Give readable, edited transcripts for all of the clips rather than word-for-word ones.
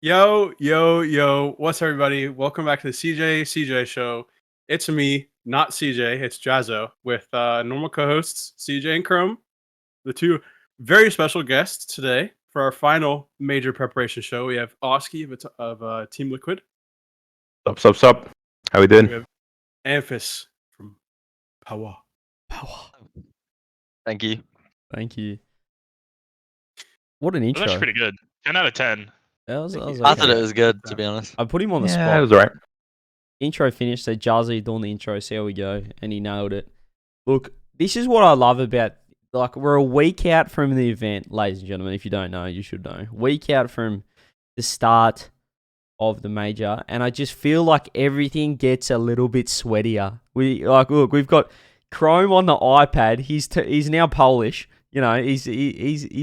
Yo, what's up, everybody? Welcome back to the CJCJ show. It's me, not CJ, it's Jazzo, with normal co-hosts CJ and Chrome, the two very special guests today for our final major preparation show. We have Oski of Team Liquid. Sup. How we doing? We have Amphis from Power. Thank you. What an intro. Well, that's pretty good. 10 out of 10. That was I okay. thought it was good, to be honest. I put him on the Yeah, spot. it was alright. Intro finished, so Jazzy doing the intro, see how we go, and he nailed it. Look, this is what I love about, like, we're a week out from the event, ladies and gentlemen. If you don't know, you should know. Week out from the start of the major, and I just feel like everything gets a little bit sweatier. Look, we've got Chrome on the iPad. He's now Polish. You know, he's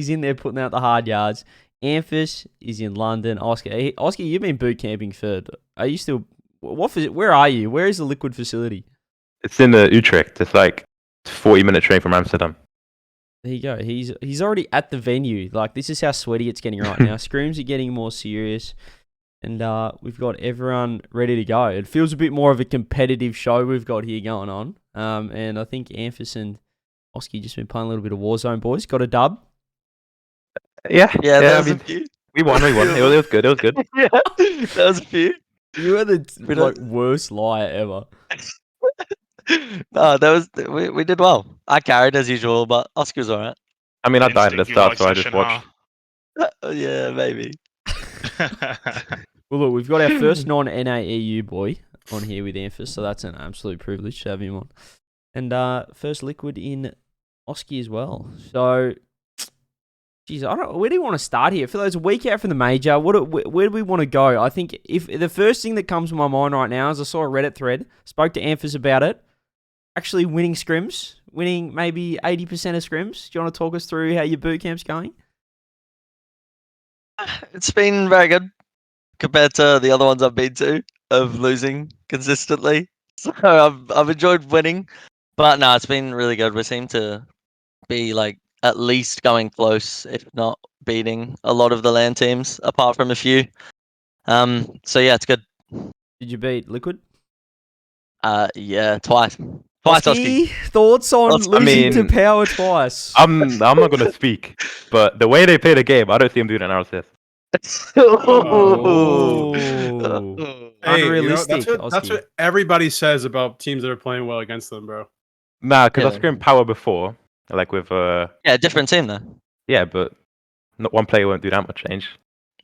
in there putting out the hard yards. Amphis is in London. Oski, you've been boot camping for. Are you still? Where are you? Where is the Liquid facility? It's in Utrecht. It's like 40-minute train from Amsterdam. There you go. He's already at the venue. Like, this is how sweaty it's getting right now. Scrims are getting more serious, and we've got everyone ready to go. It feels a bit more of a competitive show we've got here going on. And I think Amphis and Oski just been playing a little bit of Warzone, boys. Got a dub. Yeah, that was a few. We won. It was good. Yeah, that was a few. You are the worst liar ever. No, we did well. I carried as usual, but Oscar was alright. I mean, I died at the start, so I just watched. Yeah, maybe. Well, look, we've got our first non-NAEU boy on here with Amphis, so that's an absolute privilege to have him on. And first Liquid in Oski as well. So, geez, where do you want to start here? For those a week out from the major, where do we want to go? I think if the first thing that comes to my mind right now is I saw a Reddit thread, spoke to Amphis about it, actually winning scrims, winning maybe 80% of scrims. Do you want to talk us through how your boot camp's going? It's been very good compared to the other ones I've been to of losing consistently. So I've enjoyed winning, but no, it's been really good. We seem to be like at least going close, if not beating a lot of the LAN teams, apart from a few. So yeah, it's good. Did you beat Liquid? Yeah, twice. Twice, Oski. Thoughts on losing to Power twice? I'm not gonna speak, but the way they play the game, I don't see them doing an RLCS. Hey, unrealistic. That's what everybody says about teams that are playing well against them, bro. Nah, because I scrimmed Power before, like with Yeah, different team though. Yeah, but not one player won't do that much change.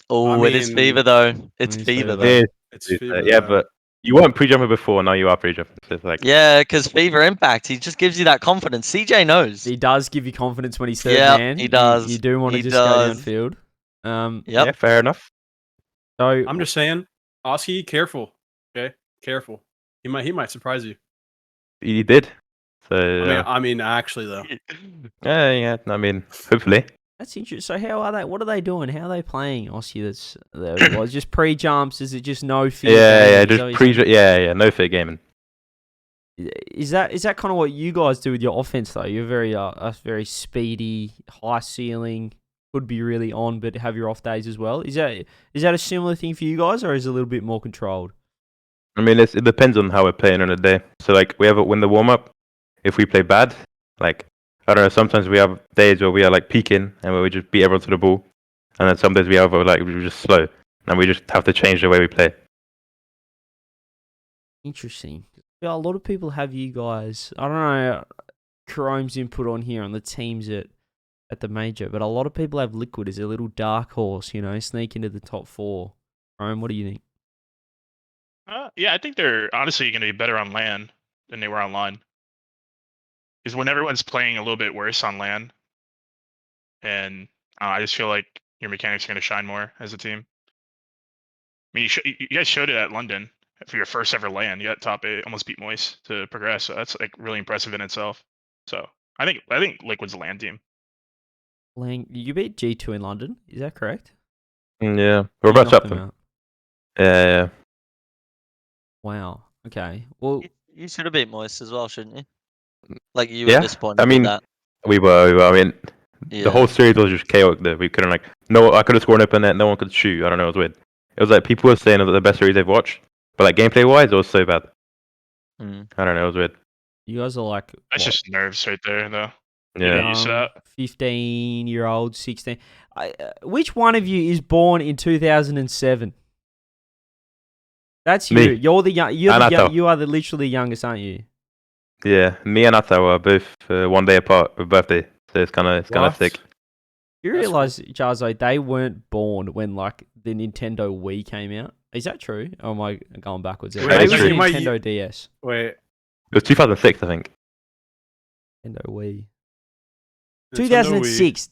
Oh, it is Fever though. It's Fever though. It's Fever, yeah, but you weren't pre-jumping before, now you are pre-jumping. So it's like... Yeah, because Fever Impact, he just gives you that confidence. CJ knows. He does give you confidence when he's third man. He does. You do want to just go downfield. Yeah, fair enough. So I'm just saying, Oski, careful. Okay, careful. He might surprise you. He did. So I mean, actually though. Yeah. I mean, hopefully. That's interesting. So how are they? What are they doing? How are they playing, Oski? That's just pre-jumps. Is it just no fear? Yeah, just yeah, no fear gaming. Is that kind of what you guys do with your offense though? You're very speedy, high ceiling, could be really on, but have your off days as well. Is that a similar thing for you guys, or is it a little bit more controlled? I mean, it depends on how we're playing on a day. So like, we have when the warm up. If we play bad, like, I don't know, sometimes we have days where we are like peaking and where we just beat everyone to the ball, and then some days we have like we're just slow and we just have to change the way we play. Interesting. Yeah, a lot of people have you guys. I don't know Chrome's input on here on the teams at the major, but a lot of people have Liquid as a little dark horse. You know, sneak into the top 4. Chrome, what do you think? Yeah, I think they're honestly going to be better on LAN than they were online. Is when everyone's playing a little bit worse on LAN, and I just feel like your mechanics are going to shine more as a team. I mean, you guys showed it at London for your first ever LAN. You got top 8, almost beat Moist to progress. So that's like really impressive in itself. So I think Liquid's a LAN team. You beat G2 in London, is that correct? Yeah, we're about to up them. Yeah. Wow. Okay. Well, you should have beat Moist as well, shouldn't you? Like, you were disappointed. I mean, with that. we were. I mean, the whole series was just chaotic. There, we couldn't I could have scored an open net. No one could shoot. I don't know. It was weird. It was like people were saying that the best series they've watched, but like gameplay wise, it was so bad. Mm. I don't know. It was weird. You guys are like That's what, just nerves right there, though. Yeah. You used to that. 15-year-old, 16. Which one of you is born in 2007? That's you. Me. You're the young. You're the Anato. young, you are the literally youngest, aren't you? Yeah, me and Atta were both 1 day apart with birthday, so it's kind of What? sick. You That's realize, Jarzo, they weren't born when like the Nintendo Wii came out. Is that true? Or am I going backwards? Wait, Maybe it was true. the You might- Nintendo DS. Wait. It was 2006, I think. Nintendo Wii. Nintendo Wii. 2006.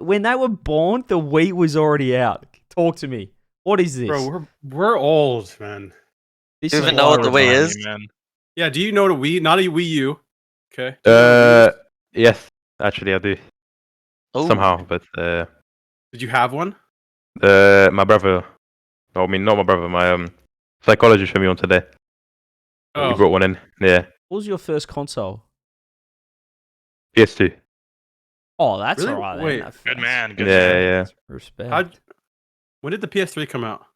When they were born, the Wii was already out. Talk to me. What is this? Bro, we're old, man. This You is even know what the wild. Wii Tiny, is? man. Yeah, do you know what a Wii? Not a Wii U. Okay. Do you know what a Wii is? Yes, actually I do Ooh. somehow, but Did you have one? my brother, I mean not my brother, my psychologist showed me one today. He Oh, brought one in. Yeah, What was your first console? PS2. Oh, that's Really? alright then. Wait. Good man. Good Yeah, man. yeah. Respect. when did the PS3 come out?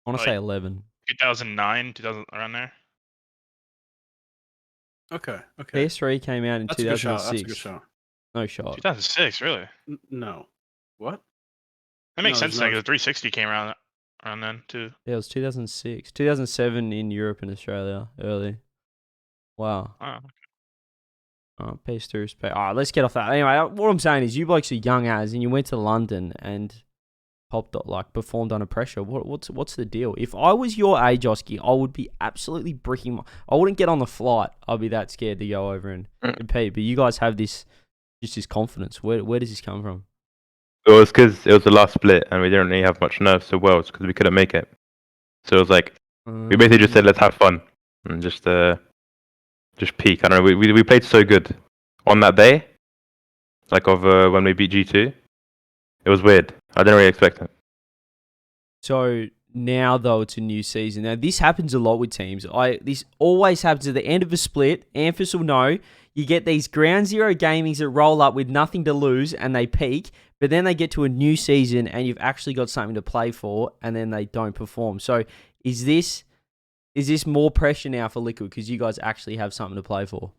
I want to like- say 11. 2009, 2000, around there. Okay. Okay. PS3 came out in That's a good shout. 2006. That's a good shout. No shot. 2006, really? No. What? That makes No, sense. there's Then, no- 'cause the 360 came around then too. Yeah, it was 2006. 2007 in Europe and Australia early. Wow. Oh, PS2 respect. Alright, let's get off that. Anyway, what I'm saying is you blokes are young as and you went to London and performed under pressure. What's the deal? If I was your age, Oski, I would be absolutely bricking I wouldn't get on the flight. I'd be that scared to go over and compete. But you guys have this confidence. Where does this come from? It was because it was the last split and we didn't really have much nerves to Worlds because we couldn't make it. So it was like we basically just said let's have fun and just peak. I don't know. We played so good on that day, like of when we beat G2. It was weird. I didn't really expect it. So now though it's a new season. Now this happens a lot with teams. This always happens at the end of a split. Amphis will know. You get these ground zero gamings that roll up with nothing to lose and they peak, but then they get to a new season and you've actually got something to play for and then they don't perform. So is this more pressure now for Liquid because you guys actually have something to play for?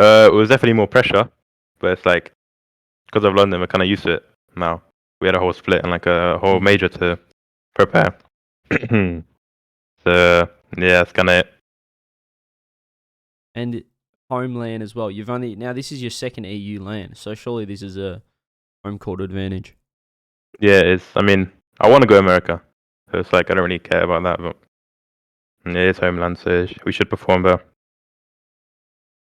It was definitely more pressure, but it's like because of London, we're kind of used to it now. We had a whole split and like a whole major to prepare. So yeah, that's kind of it. And homeland as well. Now this is your second EU land, so surely this is a home court advantage. Yeah, it's. I mean, I want to go America, so it's like I don't really care about that, but yeah, it's homeland, so we should perform well.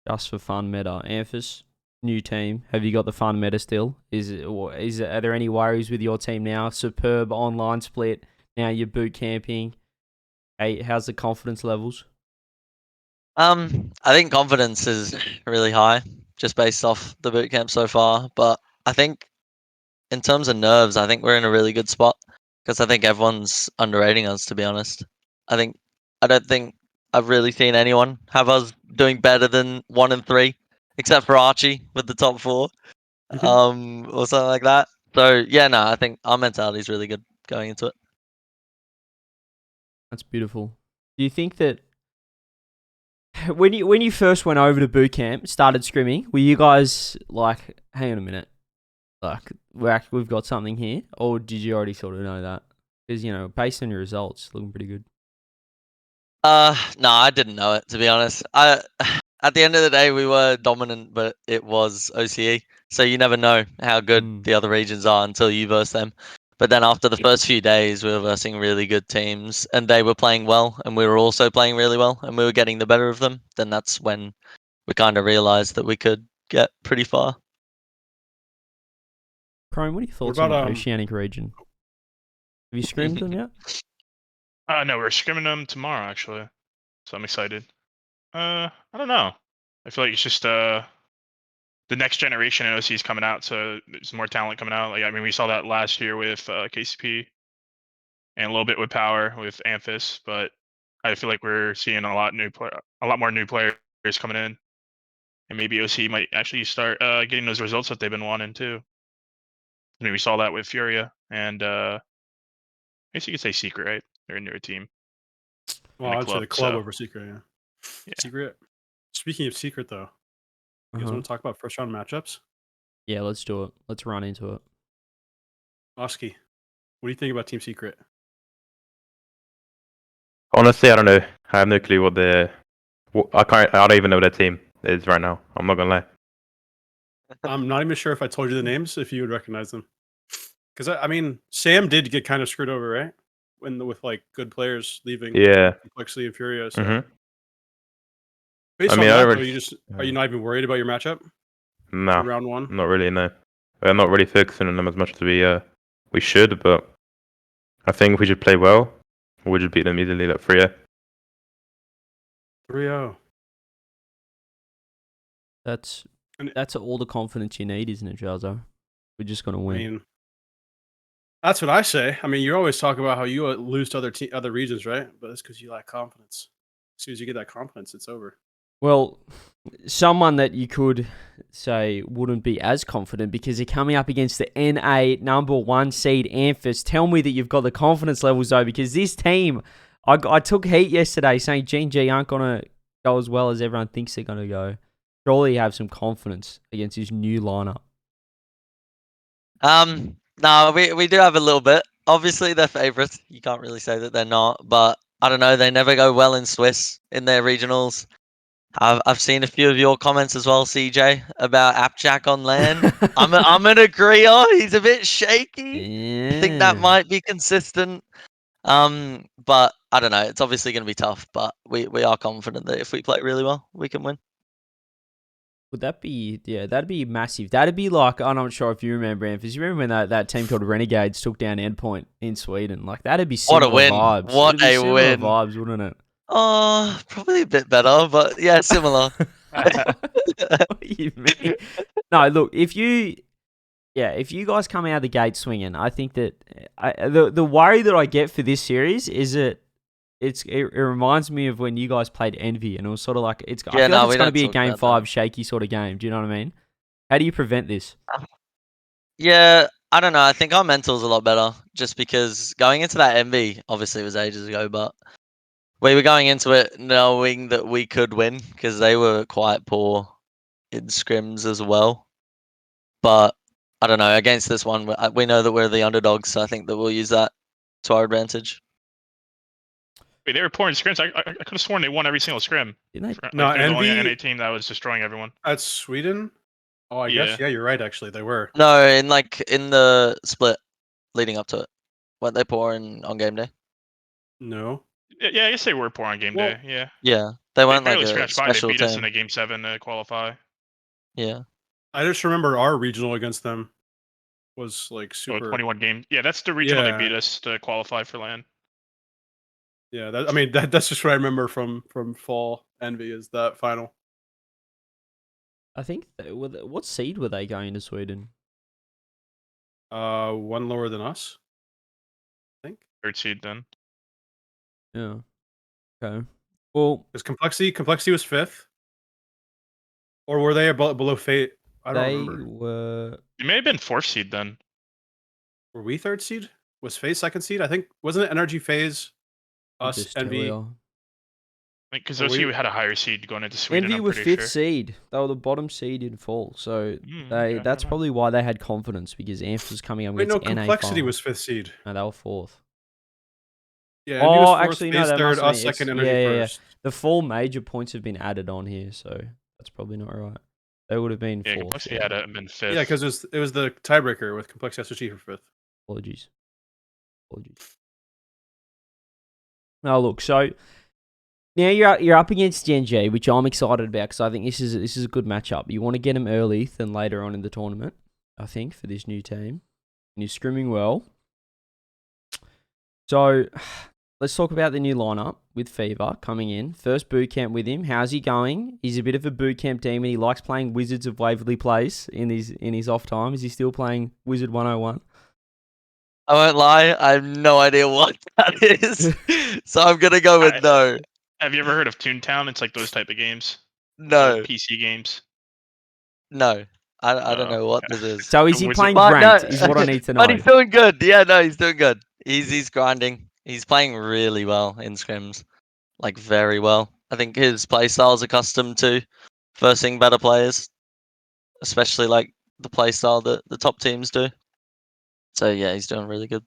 Just for fun meta. Amphis, new team. Have you got the fun meta still? Are there any worries with your team now? Superb online split. Now you're boot camping. Hey, how's the confidence levels? I think confidence is really high, just based off the boot camp so far. But I think in terms of nerves, I think we're in a really good spot because I think everyone's underrating us. To be honest, I don't think I've really seen anyone have us doing better than 1 and 3, except for Archie with the top 4, or something like that. So yeah, no, I think our mentality is really good going into it. That's beautiful. Do you think that when you first went over to boot camp, started scrimming, were you guys like, hang on a minute, like we've got something here, or did you already sort of know that? Because based on your results, looking pretty good. No, I didn't know it, to be honest. At the end of the day, we were dominant, but it was OCE, so you never know how good the other regions are until you verse them. But then after the first few days, we were versing really good teams, and they were playing well, and we were also playing really well, and we were getting the better of them. Then that's when we kind of realized that we could get pretty far. Chrome, what are your thoughts about, on the Oceanic region? Have you scrimmed them yet? No, we're scrimming them tomorrow actually, so I'm excited. I don't know. I feel like it's just the next generation in OC is coming out, so there's more talent coming out. Like I mean, we saw that last year with KCP, and a little bit with Power with Amphis, but I feel like we're seeing a lot more new players coming in, and maybe OC might actually start getting those results that they've been wanting too. I mean, we saw that with Furia and guess you could say Secret, right? They're a newer team. Well, the I'd say club, the club so- over Secret. Yeah. Yeah. Secret. Speaking of Secret, though, you guys want to talk about first round matchups? Yeah, let's do it. Let's run into it. Oski, what do you think about Team Secret? Honestly, I don't know. I have no clue what I don't even know what their team is right now. I'm not gonna lie. I'm not even sure if I told you the names, if you would recognize them. Because I mean, Sam did get kind of screwed over, right? With like good players leaving. Yeah. Complexity and Furio. So Mhm. based I on mean, I that, don't though, really- you just are you not even worried about your matchup for No, round one? not really. No, we're not really focusing on them as much as we should. But I think if we should play well, we should beat them easily, like 3-0. 3-0. That's And- that's all the confidence you need, isn't it, Jarzo? We're just gonna I win. mean, that's what I say. I mean, you always talk about how you lose to other regions, right? But that's because you lack confidence. As soon as you get that confidence, it's over. Well, someone that you could say wouldn't be as confident because you're coming up against the NA number 1 seed Amphis. Tell me that you've got the confidence levels though, because this team, I took heat yesterday saying Gen.G aren't gonna go as well as everyone thinks they're gonna go. Surely you have some confidence against this new lineup. No, we do have a little bit. Obviously, they're favourites. You can't really say that they're not, but I don't know. They never go well in Swiss in their regionals. I've seen a few of your comments as well, CJ, about Appjack on LAN. I'm an agreeer. He's a bit shaky. I think that Yeah. might be consistent. But I don't know. It's obviously going to be tough, but we are confident that if we play really well, we can win. Would that be, yeah, that'd be massive. That'd be like, I'm not sure if you remember, Amphis. You remember when that team called Renegades took down Endpoint in Sweden? Like, that'd be What similar a win. vibes. What It'd be a similar win. vibes, wouldn't it? Oh, probably a bit better, but yeah, similar. What do you mean? No, look, if you guys come out of the gate swinging, I think that the worry that I get for this series is that it reminds me of when you guys played Envy, and it was sort of like I feel like it's going to be a game 5 shaky sort of game. Do you know what I mean? How do you prevent this? Yeah, I don't know. I think our mental's a lot better just because going into that MV, obviously it was ages ago, but we were going into it knowing that we could win because they were quite poor in scrims as well. But I don't know. Against this one, we know that we're the underdogs, so I think that we'll use that to our advantage. Wait, they were pouring scrims. I could have sworn they won every single scrim. Didn't they? Like, No, they're the only Envy- NA team that was destroying everyone. At Sweden? Oh, I guess. Yeah, you're right, actually. They were. No, in the split leading up to it, weren't they pouring on game day? No. Yeah, I guess they were poor on game Well- day. Yeah, Yeah, they weren't like barely a scratched by. They special beat us in team. a game 7 to qualify. Yeah. I just remember our regional against them was like So super. 21 game. Yeah, that's the regional Yeah. they beat us to qualify for LAN. Yeah, that's just what I remember from fall Envy is that final. I think what seed were they going to Sweden? One lower than us, I think. 3rd seed then. Yeah. Okay. Well, Because complexity was 5th, or were they below Fate? I don't they remember. were. It may have been 4th seed then. Were we 3rd seed? Was Phase 2nd seed? I think wasn't it Energy Phase? Us Just tell Envy. you. Because Well, those we- two had a higher seed going into Sweden. Envy I'm were pretty 5th sure. seed. They were the bottom seed in fall, so Okay, that's never mind. probably why they had confidence because Amphis was coming up Wait, no, against NA complexity final. was 5th seed. No, they were 4th. Yeah, Envy was Oh, 4th, actually, no, Phase that 3rd, must have us been- it's- 2nd, Energy yeah, yeah, yeah. 1st. The fall major points have been added on here, so that's probably not right. They would have been Yeah, 4th. complexity had been 5th. Yeah, because it was the tiebreaker with complexity SSG for 5th. Apologies. Now look, so now you're up against Gen.G, which I'm excited about because I think this is a good matchup. You want to get them early than later on in the tournament, I think, for this new team. And you're scrimming well. So let's talk about the new lineup with Fever coming in. First boot camp with him. How's he going? He's a bit of a boot camp demon. He likes playing Wizards of Waverly Place in his off time. Is he still playing Wizard 101? I won't lie, I have no idea what that is. So I'm gonna go with no. Have you ever heard of Toontown? It's like those type of games. No. PC games. No. I don't Oh, know what okay. this is. So is he Wizard- playing But no- ranked? Is what I need to know. But he's doing good. Yeah, no, he's doing good. He's grinding. He's playing really well in scrims, like very well. I think his playstyle is accustomed to versing better players, especially like the playstyle that the top teams do. So yeah, he's doing really good.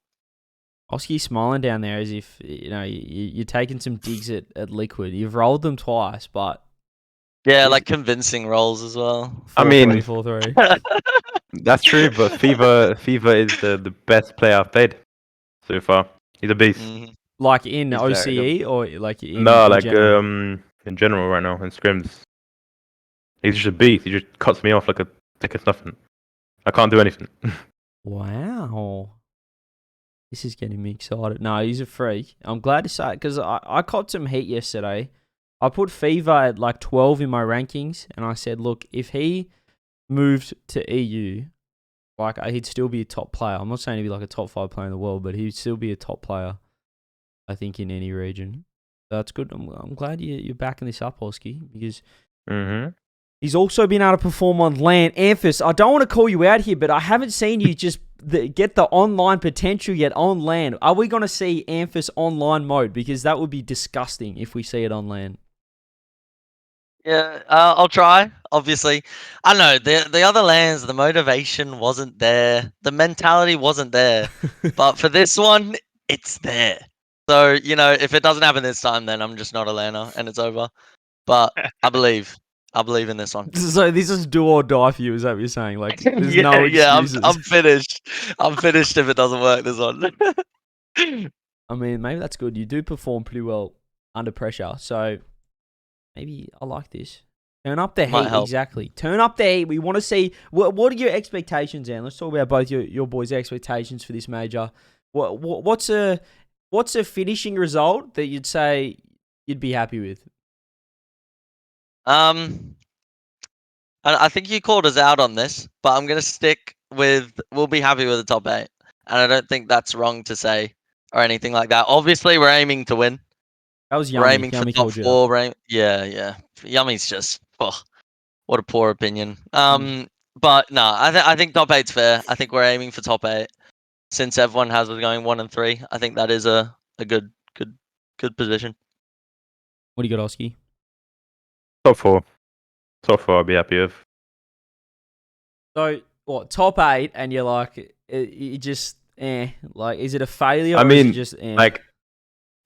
Oski's smiling down there as if you're taking some digs at Liquid. You've rolled them twice, but Yeah, like convincing rolls as well. 4-3, I mean- 4-3. That's true, but Fever is the best player I've played so far. He's a beast. Mhm. Like in He's very OCE or like in No, in like general? in general right now in scrims, he's just a beast. He just cuts me off like it's nothing. I can't do anything. Wow. This is getting me excited. No, he's a freak. I'm glad to say it because I caught some heat yesterday. I put Fever at like 12 in my rankings, and I said, look, if he moved to EU, like he'd still be a top player. I'm not saying he'd be like a top 5 player in the world, but he'd still be a top player, I think, in any region. That's good. I'm glad you're backing this up, Oski, because he's also been able to perform on LAN. Amphis, I don't want to call you out here, but I haven't seen you just get the online potential yet on LAN. Are we going to see Amphis online mode? Because that would be disgusting if we see it on LAN. Yeah, I'll try. Obviously, I don't know the other lands. The motivation wasn't there. The mentality wasn't there. But for this one, it's there. So if it doesn't happen this time, then I'm just not a laner and it's over. But I believe in this one. So this is do or die for you, is that what you're saying? Like, there's no excuses. I'm finished. I'm finished if it doesn't work this one. I mean, maybe that's good. You do perform pretty well under pressure, so maybe I like this. Turn up the Might heat, help. exactly. Turn up the heat. We want to see what are your expectations, Anne? Let's talk about both your boys' expectations for this major. What's a finishing result that you'd say you'd be happy with? I think you called us out on this, but I'm gonna stick with we'll be happy with the top 8, and I don't think that's wrong to say or anything like that. Obviously, we're aiming to win. That was We're Yummy. aiming Yummy for top called you out. 4. Yeah. Yummy's just what a poor opinion. But no, I think top 8's fair. I think we're aiming for top 8 since everyone has us going 1 and 3. I think that is a good position. What do you got, Oski? Top 4. Top 4 I'll be happy with. So, what, top 8, and you're like, you just, like, is it a failure? I or is mean, it just, like,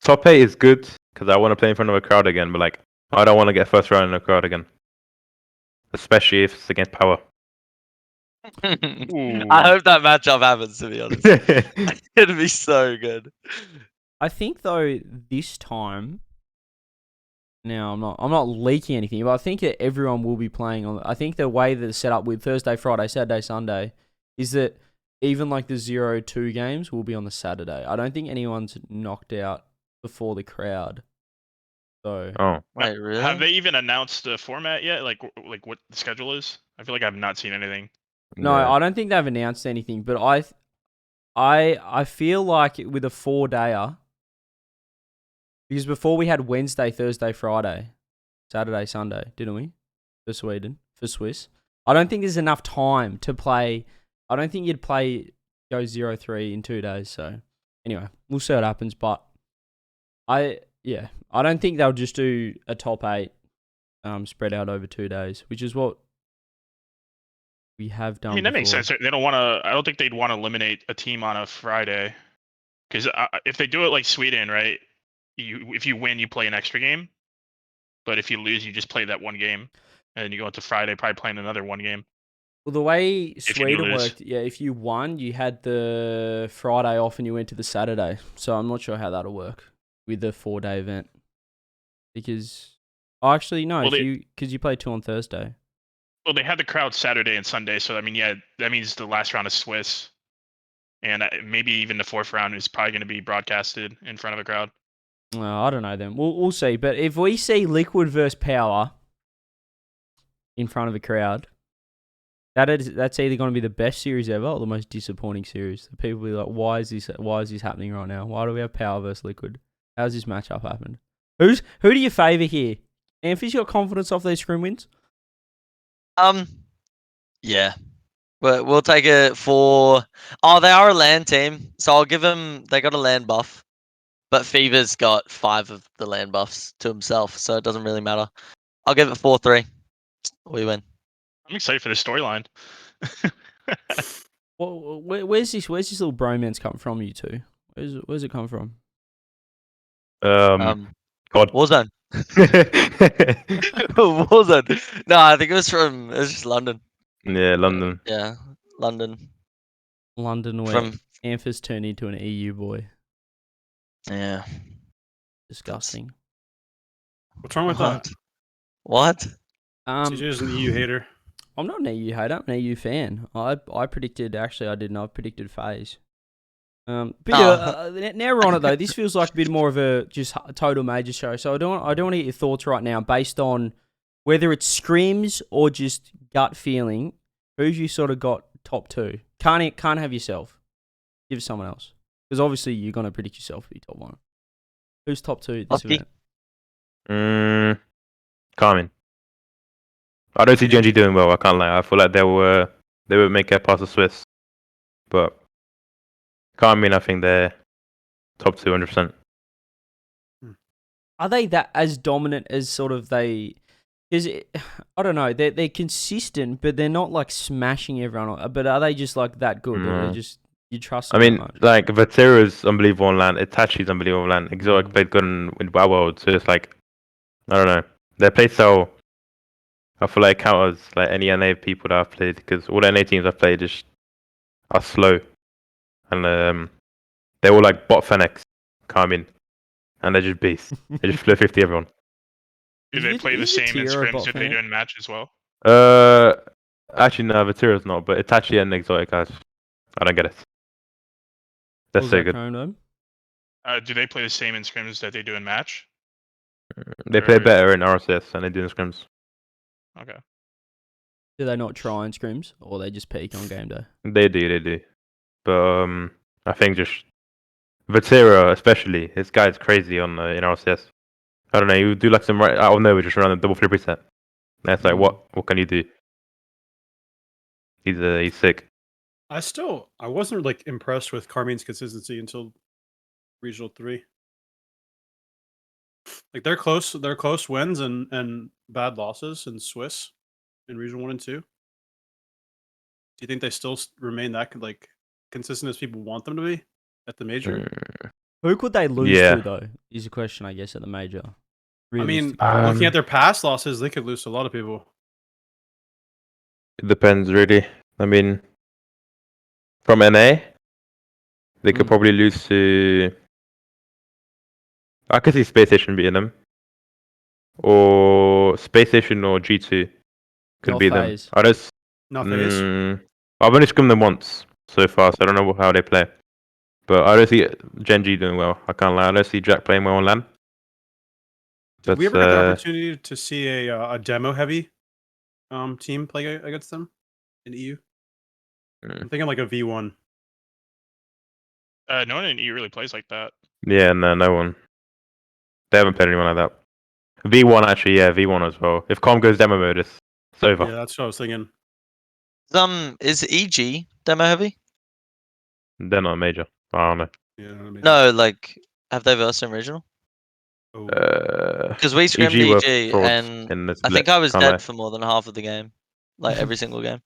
top 8 is good because I want to play in front of a crowd again, but like, I don't want to get first round in a crowd again, especially if it's against Power. I hope that matchup happens, to be honest. It'd be so good. I think though this time, now I'm not leaking anything, but I think that everyone will be playing on. I think the way that it's set up with Thursday, Friday, Saturday, Sunday, is that even like the 0-2 games will be on the Saturday. I don't think anyone's knocked out before the crowd. So Wait, really? Have they even announced the format yet? Like what the schedule is? I feel like I've not seen anything. no, I don't think they've announced anything. But I feel like with a 4-dayer. Because before we had Wednesday, Thursday, Friday, Saturday, Sunday, didn't we? For Sweden, for Swiss. I don't think there's enough time to play. I don't think you'd go 0-3 in 2 days. So anyway, we'll see what happens. But I don't think they'll just do a top 8 spread out over 2 days, which is what we have done. I mean, that before. makes sense. They don't want to. I don't think they'd want to eliminate a team on a Friday, because if they do it like Sweden, right? If you win, you play an extra game, but if you lose, you just play that one game, and then you go into Friday probably playing another one game. Well, the way you Sweden lose. worked, if you won, you had the Friday off and you went to the Saturday. So I'm not sure how that'll work with the 4-day event. Because, actually, no, because you play 2 on Thursday. Well, they had the crowd Saturday and Sunday, so I mean, yeah, that means the last round is Swiss, and maybe even the 4th round is probably going to be broadcasted in front of a crowd. I don't know then. We'll see. But if we see Liquid versus Power in front of a crowd, that's either going to be the best series ever or the most disappointing series. People will be like, why is this happening right now? Why do we have Power versus Liquid? How's this matchup happened? Who do you favour here? Amphis, you got confidence off these scrim wins? Yeah. But we'll take it for. Oh, they are a land team, so I'll give them. They got a land buff, but Fever's got 5 of the land buffs to himself, so it doesn't really matter. I'll give it 4-3. We win. I'm excited for the storyline. Well, where's this little bromance come from, you two? Where's it come from? God. Warzone. Warzone. No, I think it was just London. Yeah, London. Yeah, London. London, where From Amphis turned into an EU boy. yeah. Disgusting. What's wrong with that? What? CJ's an EU hater. I'm not an EU hater. I'm an EU fan. I predicted. Actually, I didn't. I predicted FaZe. But yeah, now we're on it though. This feels like a bit more of a just a total major show. So I don't want to get your thoughts right now, based on whether it's scrims or just gut feeling. Who's you sort of got top 2? Can't have yourself. Give it someone else, because obviously you're gonna predict yourself to be top 1. Who's top 2 this Oski? event? Carmen. I don't see Gen.G doing well. I can't lie. I feel like they would make it past the Swiss, but Carmen, I think they're top 200%. Are they that as dominant as sort of they? Because I don't know. They're consistent, but they're not like smashing everyone. But are they just like that good? Or they just you trust? I them mean, that much? like Vatira's unbelievable on land. Itachi's unbelievable on land. Exotic played good in WoW World, so it's like I don't know. Their play style, I feel like counters like any NA people that I've played, because all the NA teams I've played just are slow, and they're all like bot Fennecs come in, and they're just beasts. They just flow 50 everyone. Do they play the same in scrims that they do in match as well? Actually no, Vatira's not, but Itachi and Exotic guys, I don't get it. That's so good. Do they play the same in scrims that they do in match? They play better in RLCS than they do in scrims. Okay. Do they not try in scrims, or they just peak on game day? They do. But I think just Vatira especially, this guy's crazy on in RLCS. I don't know, you do like some right out of nowhere, just run a double flip reset. That's like what can you do? He's sick. I wasn't like impressed with Carmine's consistency until Regional 3. Like they're close wins and bad losses in Swiss in Regional 1 and 2. Do you think they still remain that like consistent as people want them to be at the major? Who could they lose to though? Is a question, I guess, at the major. I mean, looking at their past losses, they could lose to a lot of people. It depends really. I mean, from NA, they could probably lose to. I could see Space Station beating them, or Space Station or G2 could beat them. I just not FaZe. I've only scrimmed them once so far, so I don't know how they play. But I don't see Gen.G doing well. I can't lie. I don't see Jack playing well on LAN. Did we ever get the opportunity to see a demo heavy team play against them in EU? I'm thinking like a V1. No one in EU really plays like that. Yeah, no one. They haven't played anyone like that. V1 actually, yeah, V1 as well. If Com goes demo mode, it's over. Yeah, that's what I was thinking. Is EG demo heavy? They're not major. I don't know. Yeah, no, like have they versed in regional? Because we scrimmed EG and I think I was dead for more than half of the game, like every single game.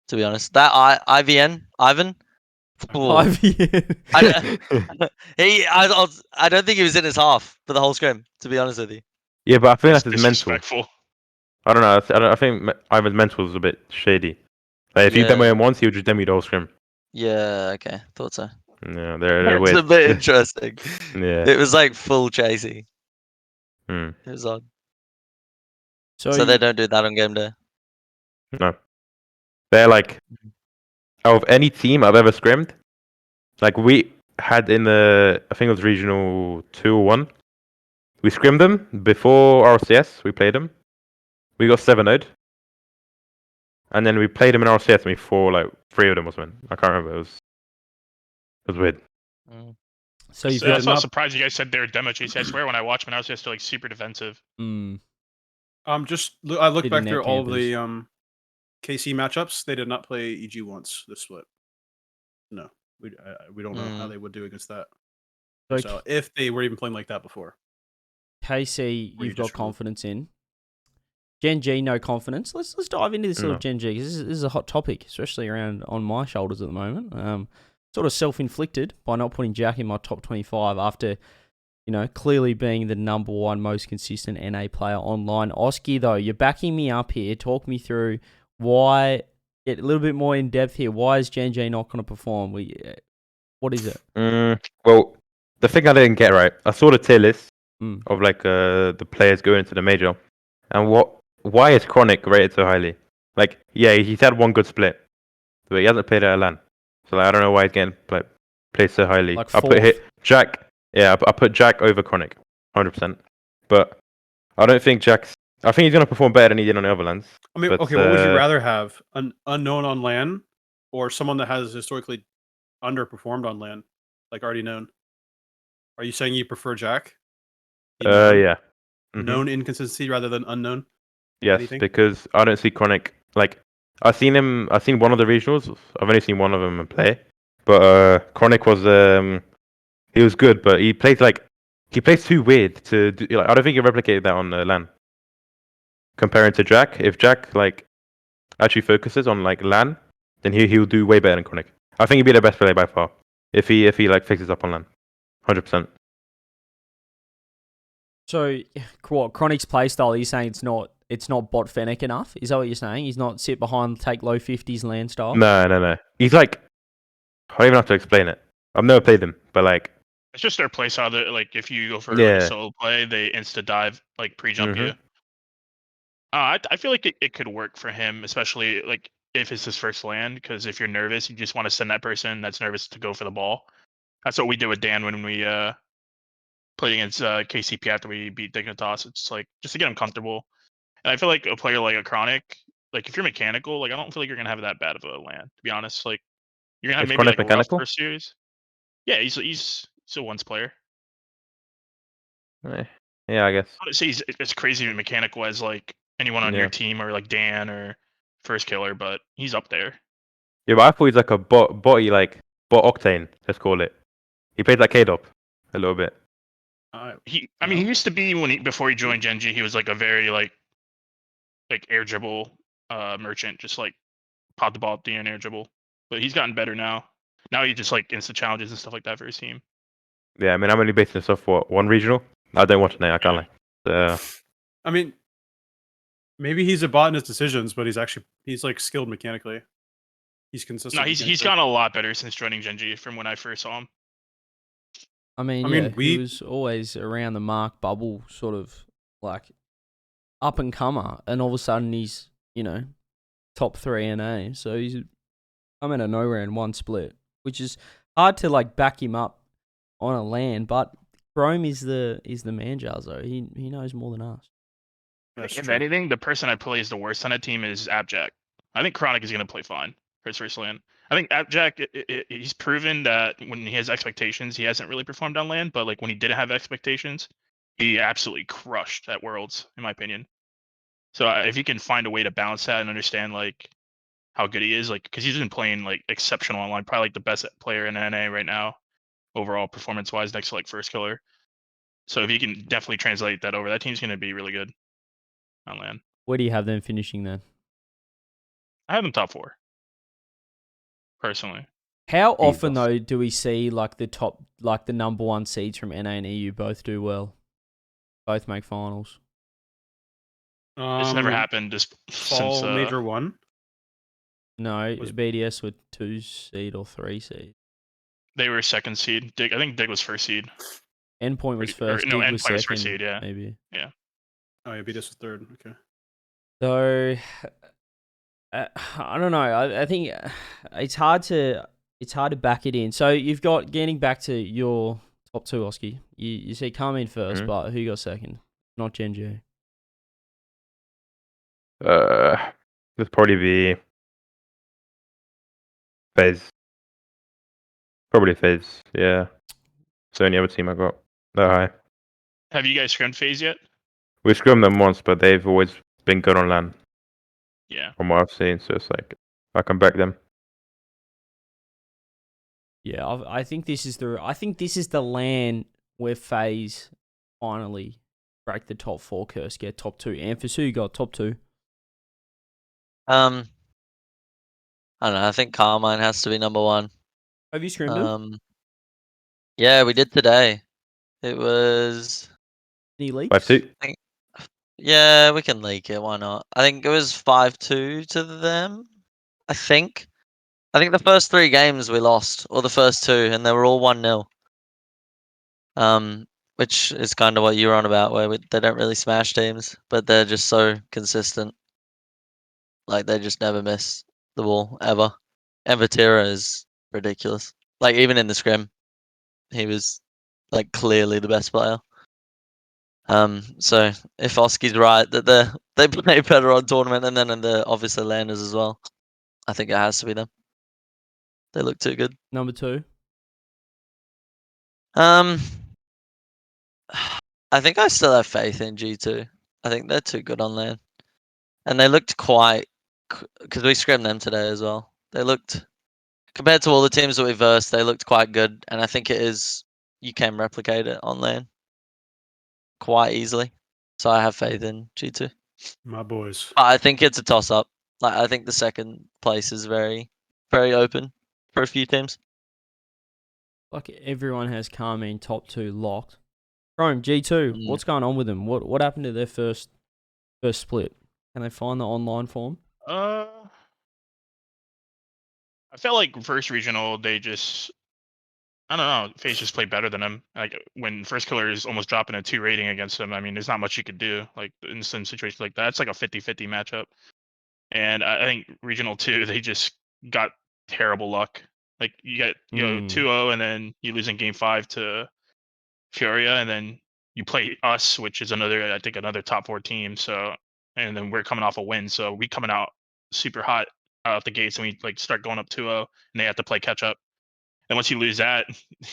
To be honest, that Ivan. IVN. I don't think he was in his half for the whole scrim. To be honest with you. Yeah, but I feel like it's mental. I don't know. I think Ivan's mental is a bit shady. Like if you demo him once, he would just demo you the whole scrim. Yeah. Okay. Thought so. Yeah, they're weird. It's a bit interesting. Yeah. It was like full chasey. It was odd. So they don't do that on game day. No. They're like, out of any team I've ever scrimmed, like we had in the, I think it was Regional 2 or 1, we scrimmed them before RLCS, we played them. We got 7-0'd. And then we played them in RLCS and we fought like 3 of them or something. I can't remember. It was weird. So that's not surprised you guys said they're demo chasey. I swear when I watch them in RLCS, they're like super defensive. I look back through all of the KC matchups, they did not play EG once this split. No, we don't know how they would do against that. So So if they were even playing like that before. KC, Or you you've got just remove- confidence in. Gen.G, no confidence. Let's dive into this little No. Gen.G, because this is a hot topic, especially around on my shoulders at the moment. Sort of self-inflicted by not putting Jack in my top 25 after, clearly being the number one most consistent NA player online. Oski, though, you're backing me up here. Talk me through why, get a little bit more in depth here. Why is Gen.G not going to perform? What is it? Well, the thing I didn't get right, I saw the tier list Mm. of like the players going into the major, and why is Chronic rated so highly? Like, yeah, he's had one good split, but he hasn't played at LAN, so like, I don't know why he's getting played so highly. Like I put fourth. Jack, yeah, I put Jack over Chronic, 100%. But I don't think I think he's gonna perform better than he did on the other LANs. I mean, But, okay, what would you rather have? An unknown on LAN or someone that has historically underperformed on LAN, like already known? Are you saying you prefer Jack? Yeah. Mhm. Known inconsistency rather than unknown? Yes, Anything? because I don't see Chronic like I've seen one of the regionals. I've only seen one of them play, but Chronic was he was good, but he plays too weird to do. Like, I don't think he replicated that on LAN. Comparing to Jack, if Jack like actually focuses on like LAN, then he'll do way better than Chronic. I think he'd be the best player by far if he like fixes up on LAN, 100%. So, what, Chronic's playstyle, you're saying it's not bot Fennec enough? Is that what you're saying? He's not sit behind, take low 50s land style? No. He's like, I don't even have to explain it. I've never played him, but like, It's just their play style. That, like, if you go for like Yeah. a solo play, they insta dive, like pre-jump you. Mhm. I feel like it could work for him, especially like if it's his first land. Because if you're nervous, you just want to send that person that's nervous to go for the ball. That's what we did with Dan when we played against KCP after we beat Dignitas. It's like just to get him comfortable. And I feel like a player like a Chronic, like if you're mechanical, like I don't feel like you're gonna have that bad of a land. To be honest, like you're gonna have Is maybe Chronic like a rough mechanical? first series. Yeah, he's a once player. Yeah, I guess. I wouldn't say he's as crazy and mechanical as like anyone on Yeah. your team or like Dan or First Killer, but he's up there. Yeah, but I thought he's like a bot Octane, let's call it. He plays like K-Dop a little bit. I mean, he used to be before he joined Gen.G, he was like a very like air dribble merchant, just like pop the ball up the air and air dribble. But he's gotten better now. Now he just like instant challenges and stuff like that for his team. Yeah, I mean, I'm only basing this off one regional. I don't watch it now, I can't lie. I mean, maybe he's a bot in his decisions, but he's like skilled mechanically. He's consistent. No, he's gotten a lot better since joining Gen.G from when I first saw him. I mean, he was always around the mark bubble, sort of like up and comer, and all of a sudden he's, top 3 NA. So he's come out of nowhere in one split, which is hard to like back him up on a LAN, but Chrome is the man, Jarzo. He knows more than us. If anything, the person I play is the worst on that team is Abjack. I think Chronic is going to play fine for his first LAN. I think Abjack, he's proven that when he has expectations, he hasn't really performed on LAN, but like when he didn't have expectations, he absolutely crushed at Worlds, in my opinion. So if he can find a way to balance that and understand like how good he is, like because he's been playing like exceptional online, probably like the best player in NA right now, overall performance wise, next to like First Killer. So if he can definitely translate that over, that team's going to be really good on LAN. Where do you have them finishing then? I have them top 4, personally. How often though do we see like the top, like the number 1 seeds from NA and EU both do well, both make finals? It's never happened Fall since Major 1. No, BDS were 2 seed or 3 seed. They were 2nd seed. I think Dig was 1st seed. Endpoint was first. Dig was Endpoint was 1st second. seed. Yeah, maybe. Yeah. Oh yeah, beat us with 3rd. Okay. So I don't know. I think it's hard to back it in. So you've got, getting back to your top 2, Oski. You see Carmine first, but who got second? Not Gen.G. It'd probably be FaZe. Probably FaZe, yeah. It's the only other team I got that high. Have you guys scrimmed FaZe yet? We scrimmed them once, but they've always been good on LAN. Yeah. from what I've seen. So it's like I can back them. Yeah, I think this is the LAN where FaZe finally break the top 4 curse, get top 2. Amphis, who you got top 2? I don't know. I think Carmine has to be number 1. Have you scrimmed him? Yeah, we did today. It was. Any leaks? 5-2. Yeah, we can leak it. Why not? I think it was 5-2 to them. I think the first 3 games we lost, or the first 2, and they were all 1-0. Which is kind of what you were on about, where they don't really smash teams, but they're just so consistent. Like they just never miss the ball ever. And Vatira is ridiculous. Like even in the scrim, he was like clearly the best player. So if Oski's right that they play better on tournament and then in the obviously landers as well, I think it has to be them. They look too good. Number 2. I think I still have faith in G2. I think they're too good on land, and they looked quite because we scrimmed them today as well. They looked compared to all the teams that we versed, they looked quite good, and I think it is you can replicate it on land quite easily. So I have faith in G2. My boys. But I think it's a toss up. Like I think the second place is very, very open for a few teams. Like everyone has Carmine top 2 locked. Chrome, G2, what's going on with them? What happened to their first split? Can they find the online form? I felt like first regional they just I don't know. FaZe just played better than them. Like when first killer is almost dropping a 2 rating against them. I mean, there's not much you could do. Like in some situations like that, it's like a 50-50 matchup. And I think regional 2, they just got terrible luck. Like you get 2-0 and then you lose in game 5 to Furia, and then you play us, which is another top 4 team. So and then we're coming off a win, so we coming out super hot out the gates, and we like start going up 2-0, and they have to play catch up. And once you lose that,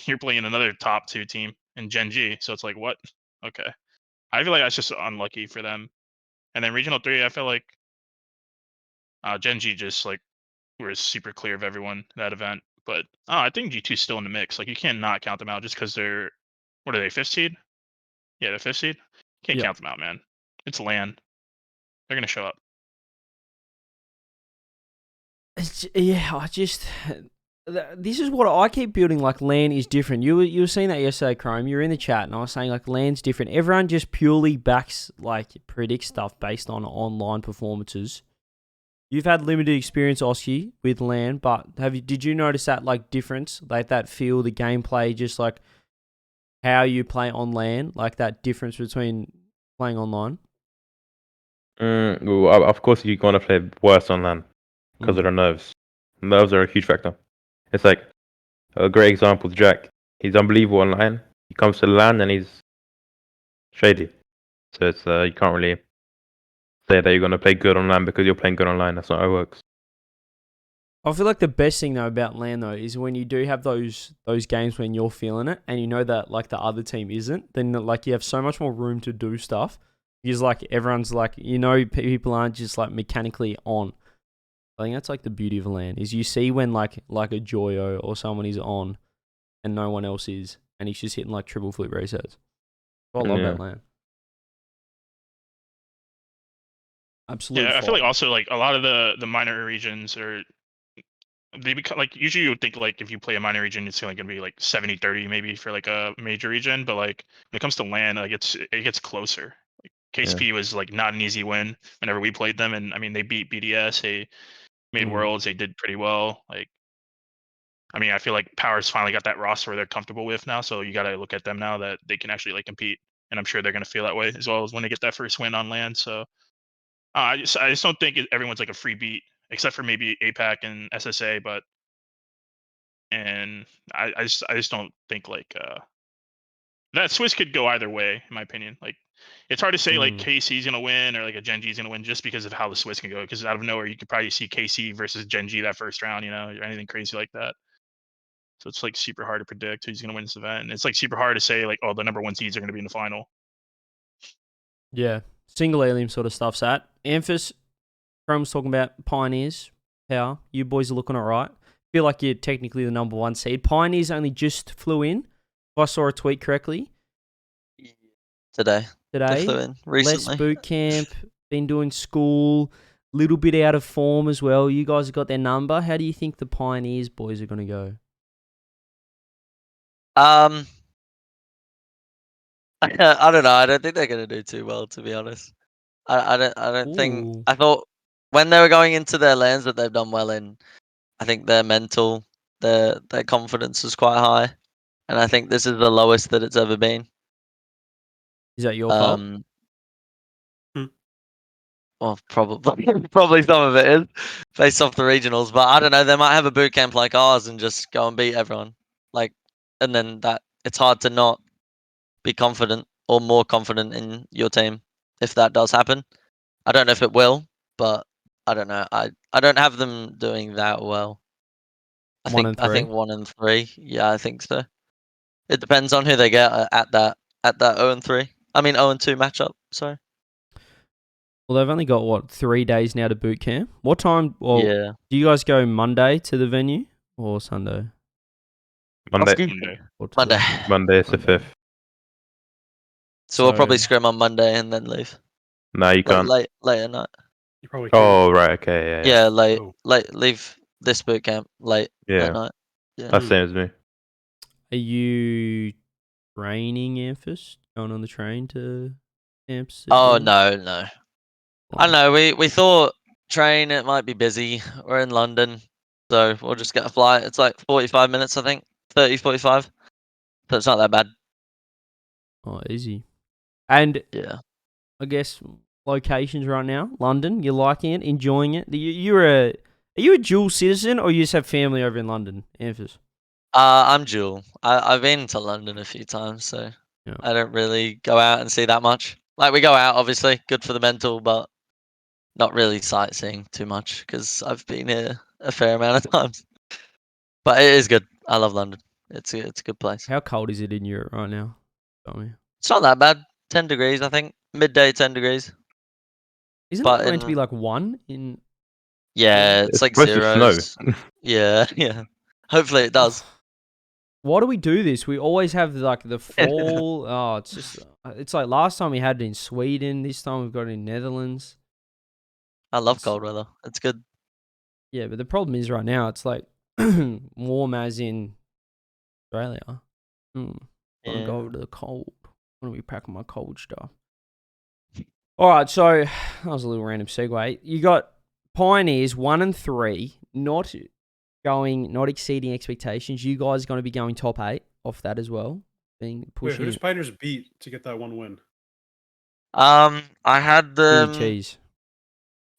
you're playing another top 2 team in Gen.G. So it's like, what? Okay. I feel like that's just unlucky for them. And then regional 3, I feel like Gen.G just like were super clear of everyone that event. But I think G2's still in the mix. Like you can't not count them out just because they're what are they, 5th seed? Yeah, they're 5th seed. Can't count them out, man. It's LAN. They're gonna show up. This is what I keep building. Like LAN is different. You were saying that yesterday, Chrome. You were in the chat, and I was saying like LAN's different. Everyone just purely backs like predicts stuff based on online performances. You've had limited experience, Oski, with LAN, but did you notice that like difference, like that feel, the gameplay, just like how you play on LAN, like that difference between playing online? Well, of course, you're gonna play worse on LAN because of the nerves. Nerves are a huge factor. It's like a great example is Jack. He's unbelievable online. He comes to LAN and he's shady. So it's you can't really say that you're gonna play good online because you're playing good online. That's not how it works. I feel like the best thing though about LAN though is when you do have those games when you're feeling it and you know that like the other team isn't, then like you have so much more room to do stuff because like everyone's like people aren't just like mechanically on. I think that's like the beauty of LAN is you see when like a Joyo or someone is on and no one else is, and he's just hitting like triple flip resets. I love that LAN. Absolutely. Yeah, I feel like also like a lot of the minor regions are they become like usually you would think like if you play a minor region it's only gonna be like 70-30 maybe for like a major region, but like when it comes to LAN like it gets closer. Like KSP was like not an easy win whenever we played them, and I mean they beat BDS, they made worlds, they did pretty well. Like I mean I feel like Power's finally got that roster where they're comfortable with now, so you gotta look at them now that they can actually like compete, and I'm sure they're gonna feel that way as well as when they get that first win on LAN. So I just don't think everyone's like a free beat except for maybe APAC and SSA, but and I just don't think like that Swiss could go either way in my opinion. Like it's hard to say like KC's gonna win or like a Gen.G's gonna win just because of how the Swiss can go. Because out of nowhere you could probably see KC versus Gen.G that first round, or anything crazy like that. So it's like super hard to predict who's gonna win this event, and it's like super hard to say like, oh, the number 1 seeds are gonna be in the final. Yeah, single alien sort of stuff's at Amphis. Chrome's talking about Pioneers. How you boys are looking alright. Feel like you're technically the number 1 seed. Pioneers only just flew in. If I saw a tweet correctly Today. They flew today. in recently. Less boot camp. Been doing school. Little bit out of form as well. You guys have got their number. How do you think the Pioneers boys are going to go? I don't know. I don't think they're gonna do too well, to be honest. I don't think. Ooh. I thought when they were going into their lands that they've done well in, I think their mental, their confidence was quite high, and I think this is the lowest that it's ever been. Is that your fault? Well, probably probably some of it is based off the regionals, but I don't know. They might have a boot camp like ours and just go and beat everyone, like, and then that it's hard to not be confident or more confident in your team if that does happen. I don't know if it will, but I don't know. I don't have them doing that well. I 1 think and 3. 1 and 3. Yeah, I think so. It depends on who they get at that 0 and 3. I mean 0 and 2 matchup. Sorry. Well, they've only got 3 days now to boot camp. What time? Well, Yeah. do you guys go Monday to the venue or Sunday? Monday. Monday. Or to Monday. Monday is the Monday. 5th. So we'll probably So- scrim on Monday and then leave. No, you Like can't. late at night. You probably can't. Oh, right. Okay. Yeah. Yeah, late Oh. leave this boot camp late Yeah. at night. Yeah. That's same as me. Are you training Amphis? Going on the train to Amphis? Oh no. I don't know. We thought train it might be busy. We're in London, so we'll just get a flight. It's like 45 minutes, I think. 30, 45. So it's not that bad. Oh, easy. And Yeah. I guess locations right now. London, you liking it, enjoying it? Are you a dual citizen or you just have family over in London, Amphis? I'm dual. I've been to London a few times, so Yeah. I don't really go out and see that much. Like we go out, obviously, good for the mental, but not really sightseeing too much because I've been here a fair amount of times. But it is good. I love London. It's a good place. How cold is it in Europe right now? Tell me. It's not that bad. 10 degrees, I think. Midday, 10 degrees. Isn't But it meant to be in like 1 in? yeah, It's it's like supposed to snow. zeros. Yeah, yeah. Hopefully it does. Why do we do this? We always have like the fall. Oh, it's just it's like last time we had it in Sweden. This time we've got it in Netherlands. I love It's- cold weather. It's good. Yeah, but the problem is right now it's like warm as in Australia. Gonna Yeah. go to the cold. Gonna be packing my cold stuff. All right, so that was a little random segue. You got Pioneers 1 and 3, not exceeding expectations. You guys are going to be going top 8 off that as well. Wait, who Pushing does Pioneers beat to get that 1 win? I had them. Cheese.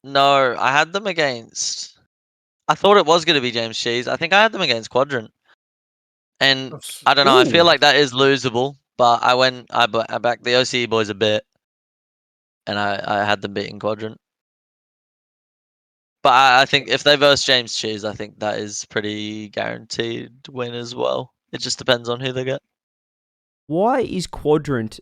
No, I had them against. I thought it was going to be James Cheese. I think I had them against Quadrant. And I don't know. I feel Ooh. like that is losable. But I backed the OCE boys a bit, and I had them beating Quadrant. But I think if they verse James Cheese, I think that is pretty guaranteed win as well. It just depends on who they get. Why is Quadrant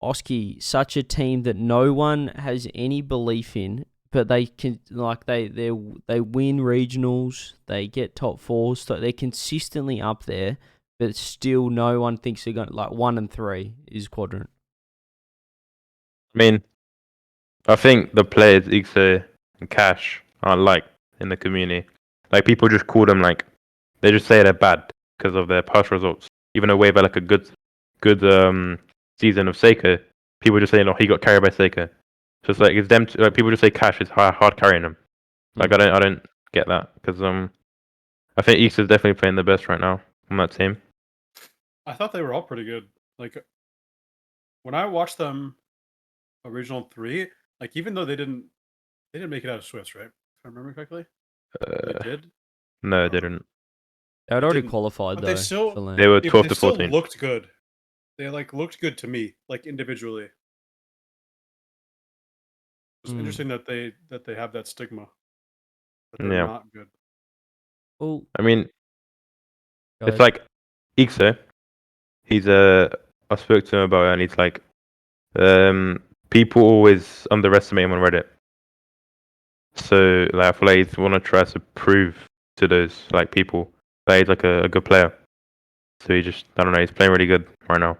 Oski such a team that no one has any belief in, but they can they win regionals, they get top 4s, so they're consistently up there, but still no one thinks they're going to 1 and 3 is Quadrant. I mean, I think the players Ixa and Cash are liked in the community. Like people just call them they just say they're bad because of their past results. Even though we've had like a good season of Seika, people just say, "No, he got carried by Seika." So it's like it's them. People just say Cash is hard carrying them. Like I don't get that because I think East is definitely playing the best right now on that team. I thought they were all pretty good. Like when I watched them, original 3, like even though they didn't make it out of Swiss, right? If I remember correctly, they did. No, they didn't. They had already Didn't- qualified but though. they still- for LAN. They were Yeah, but 12 they to still 14. looked good. They looked good to me, like individually. It's interesting that they have that stigma that they're Yeah. not good. Well, I mean, go it's ahead. like Ixa. He's I spoke to him about it, and he's like, people always underestimate him on Reddit. So like, I feel like he's want to try to prove to those like people that he's like a good player. So he just, I don't know, he's playing really good right now.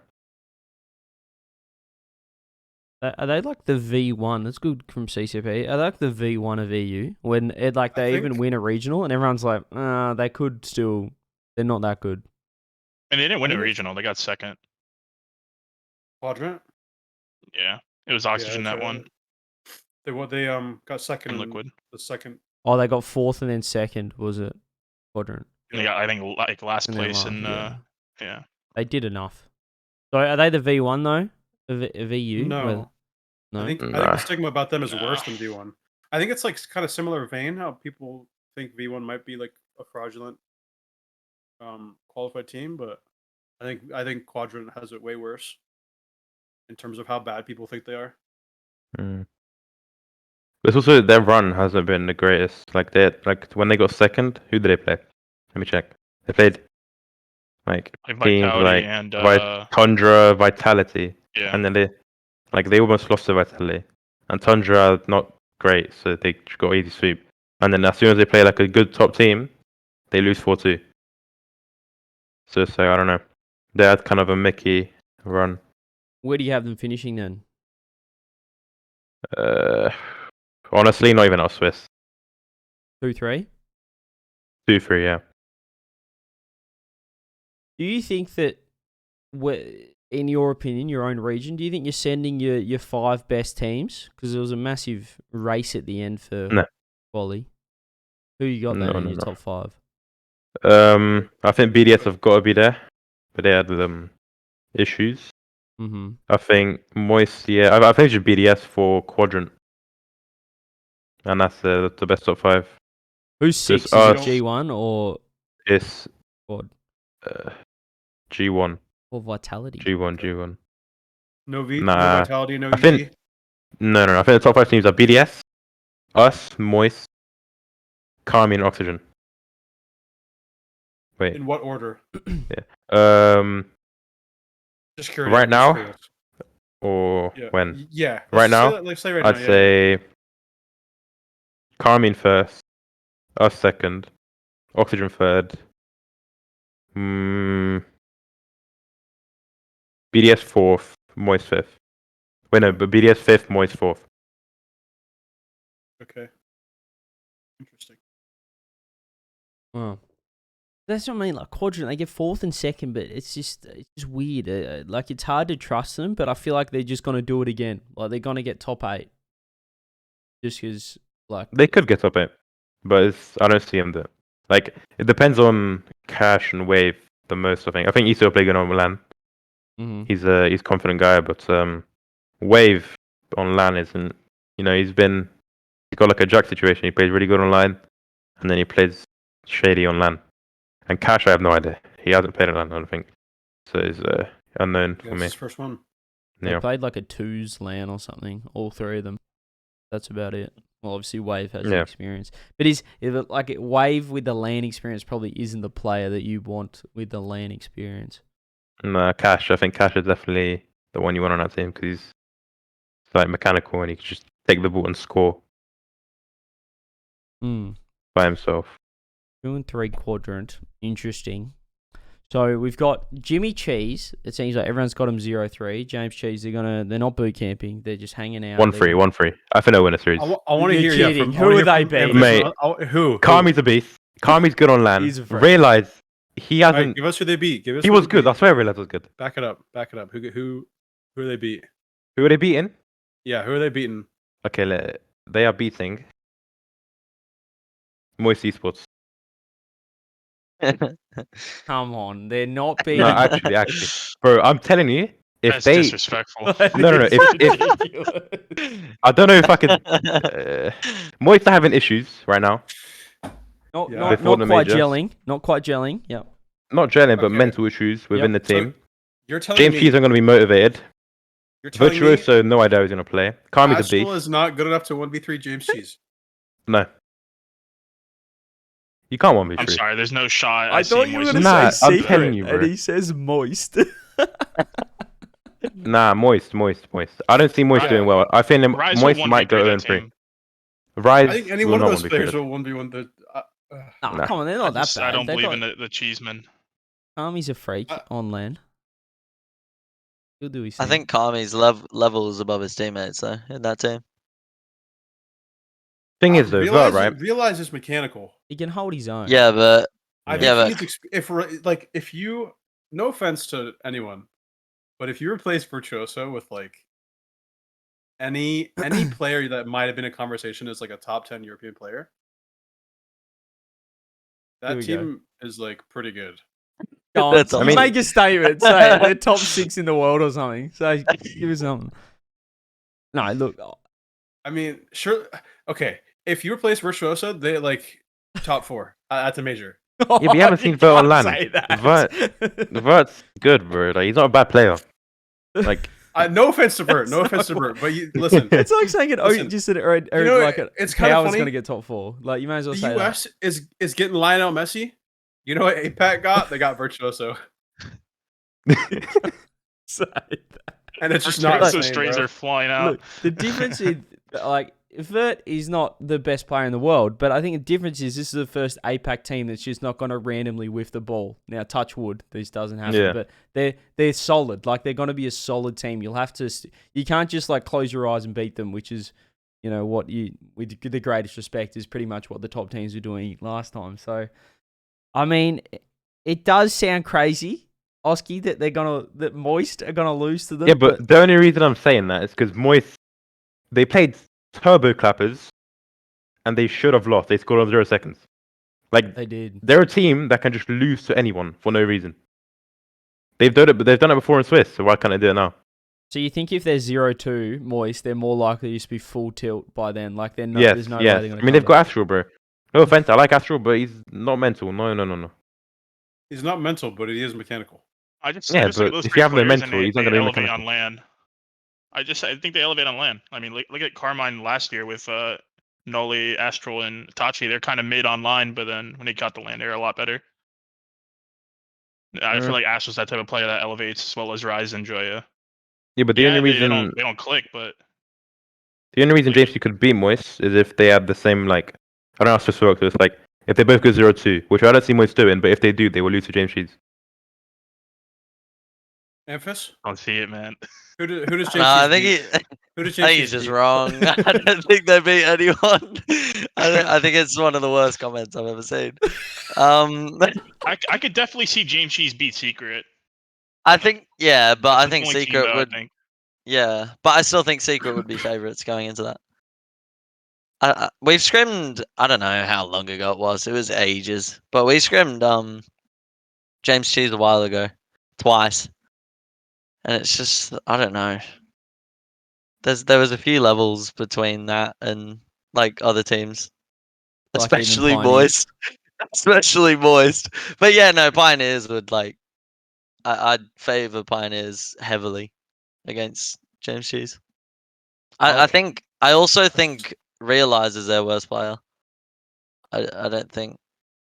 Are they like the V1? That's good from CCP. Are they like the V1 of EU? When it like they even win a regional and everyone's like, they could still, they're not that good. And they didn't win a think it- regional. They got second. Quadrant. Yeah, it was Oxygen that's that right. one They got second in in Liquid. the second. Oh, they got fourth and then second, was it? Quadrant. And they got, I think, like last And then place last, in. yeah. Yeah. They did enough. So are they the V1 though? Of EU? No. No. I think Nah. the stigma about them is worse Nah. than V1. I think it's like kind of similar vein how people think V1 might be like a fraudulent qualified team, but I think Quadrant has it way worse in terms of how bad people think they are. Mm. But it's also their run hasn't been the greatest. Like when they got second, who did they play? Let me check. They played like Like teams Vitality like and Tundra, Vitality, yeah. and then they almost lost to Vitality, and Tundra not great, so they got easy sweep. And then as soon as they play like a good top team, they lose 4-2. So I don't know. They had kind of a Mickey run. Where do you have them finishing then? Honestly, not even our Swiss. 2-3? 2-3, yeah. Do you think that, in your opinion, your own region, do you think you're sending your 5 best teams? Because there was a massive race at the end for No. quali. Who you got then No, in no, your no. top 5? I think BDS have got to be there, but they had issues. Mm-hmm. I think Moist, yeah. I think it's BDS for Quadrant, and that's the best top 5. Who's 6? Is us. it G1 or It's Quad? G1, Or Vitality? G1. No V, no Nah, Vitality, no I think- E. No. I think the top 5 teams are BDS, us, Moist, Carmi, and Oxygen. Wait. In what order? Just curious. Right I'm just now? curious. Or Yeah. when? Yeah. Right Let's now? say, let's say right I'd now. say Carmine first, us second, Oxygen third, BDS fourth, Moist fifth. Wait, no, but BDS fifth, Moist fourth. Okay. Interesting. Oh. That's what I mean. Like Quadrant, they get 4th and 2nd, but it's just weird. Like it's hard to trust them, but I feel like they're just gonna do it again. Like they're gonna get top 8, just because like They could get top 8, but I don't see them there. Like, it depends on Cash and Wave the most, I think. I think Iso will play good on LAN. Mhm. He's a confident guy, but Wave on LAN isn't. You know, he's got like a Jack situation. He plays really good online, and then he plays shady on LAN. And Cash, I have no idea. He hasn't played on LAN, I don't think. So it's unknown Yeah, for it's me. his first one. They Yeah. played like a 2s LAN or something. All 3 of them. That's about it. Well, obviously Wave has the Yeah. experience, but Wave with the LAN experience probably isn't the player that you want with the LAN experience. And Cash, I think Cash is definitely the one you want on that team because he's like mechanical and he can just take the ball and score by himself. 2 and 3 Quadrant. Interesting. So we've got Jimmy Cheese. It seems like everyone's got him 0-3. James Cheese, they're not boot camping. They're just hanging out. 1-3, 1-3. I think they'll win a series. I want to You're hear. kidding. Yeah, Who would they be? Mate, Who? Kami's a beast. Kami's good on LAN. He's a friend. Realize he hasn't. Right, give us who they beat. Give us. He who was they good. beat. I swear I realized was good. Back it up. Who they beat? Who are they beating? Yeah, who are they beating? Okay, they are beating Moist Esports. Come on, they're not being. No, actually, bro, I'm telling you, if That's they disrespectful. no, if I don't know if I could. Moist are having issues right now. not Yeah. not, Before not the quite majors. gelling. Not quite gelling. Yeah. Not gelling, but Okay. mental issues within Yep, the so team. You're telling James me. Keys are going to be motivated. You're telling me. Virtuoso, no idea who's going to play. Kami's a Astral beast. is not good enough to 1v3 James Cheese. No. You can't I'm 1v3. sorry, there's no shot. I see thought you were Moist gonna Nah, say I'm secret, telling you, bro. and he says moist. Nah, Moist. I don't see Moist Yeah. doing well. I think Rise Moist will might go 1v3 that 0-3. team. Rise. I think any will one of not those 1v players Cricket. will 1v1 the. Nah, Nah. come on, they're not that bad. I don't They believe got- in the Cheeseman. Army's a freak on land. He'll do his I thing. think Kami's levels above his teammates though in that team. Thing is though, Vert, right? Realize is mechanical. He can hold his own. Yeah, but I Yeah, think if you, no offense to anyone, but if you replace Virtuoso with like any player that might have been a conversation as like a top 10 European player, Here that we go. team is like pretty good. Go on, That's you awesome. make a statement. Say it. They're top 6 in the world or something. So give us something. No, look. I mean, sure. Okay, if you replace Virtuoso, they like top 4 at the major. Yeah, but you haven't seen Vert on land. Say that. Vert's good, bro. Like, he's not a bad player. Like, No offense to Vert, no offense to Vert, but you, listen. It's like saying it. Oh, Listen, just said it's kind of Power's funny. going to get top 4. Like you might as well The say US is getting Lionel Messi. You know what APAC got? They got Virtuoso, that. Say that. and it's just not the Virtuoso same, strays bro. are flying out. Look, the difference is like Vert is not the best player in the world, but I think the difference is this is the first APAC team that's just not going to randomly whiff the ball. Now, touch wood, this doesn't happen, Yeah. but they're solid. Like they're going to be a solid team. You'll have to, you can't just like close your eyes and beat them, which is, you know, what you, with the greatest respect, is pretty much what the top teams were doing last time. So, I mean, it does sound crazy, Oski, that that Moist are gonna lose to them. yeah, but the only reason I'm saying that is because Moist, they played turbo clappers, and they should have lost. They scored on 0 seconds. Like, they did. they're a team that can just lose to anyone for no reason. They've done it, but they've done it before in Swiss, so why can't they do it now? So you think if they're 0-2 Moist, they're more likely to be full tilt by then? Like they're Yes, there's no way yes. they're gonna. I mean, they've got Astral, bro. No offense, I like Astral, but he's not mental. No. He's not mental, but he is mechanical. I just Yeah, look at but those if three you have no players and mental, he's not they gonna be elevate mechanical. on land. I think they elevate on land. I mean, look at Carmine last year with Noli, Astral, and Itachi. They're kind of mid on line, but then when they got the land, they're a lot better. I feel like Astral's that type of player that elevates as well as Rise and Joya. Yeah, but the only reason they don't click, but James you could beat Moist is if they had the same, like, I don't know how Swiss works. It's like if they both go 0-2, which I don't see Moist doing, but if they do, they will lose to James Cheese. Amphis? I don't see it, man. Who does James? no, I beat? think Who does I James? think he's just wrong. I don't think they beat anyone. I think it's one of the worst comments I've ever seen. I could definitely see James Cheese beat Secret. I think but That's I the think only team, Secret though, I would. think. Yeah, but I still think Secret would be favourites going into that. We've scrimmed. I don't know how long ago it was. It was ages, but we scrimmed James Cheese a while ago, twice, and it's just I don't know. There was a few levels between that and like other teams, Like even especially Pioneers. Moist, especially Moist. But yeah, no, Pioneers would like. I'd favour Pioneers heavily against James Cheese. I also think Realize is their worst player. I don't think.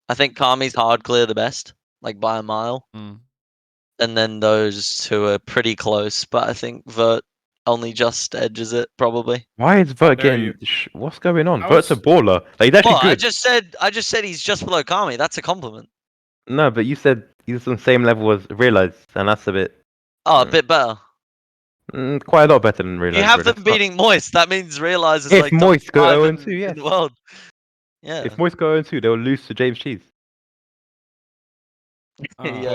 I think Kami's hard clear the best, like by a mile. Mm. And then those two are pretty close, but I think Vert only just edges it probably. Why is Vert There getting? What's going on? I Vert's a was- baller. Like, he's actually Well, good. I just said he's just below Kami. That's a compliment. No, but you said he's on the same level as Realize, and that's a bit Oh, a bit better. quite a lot better than Realize. You have bro. them beating Moist. That means Realize is If like top Moist go 5 0-2, in yes. the world. Yeah. If Moist go 0-2, they'll lose to James Cheese. Alright. Yeah.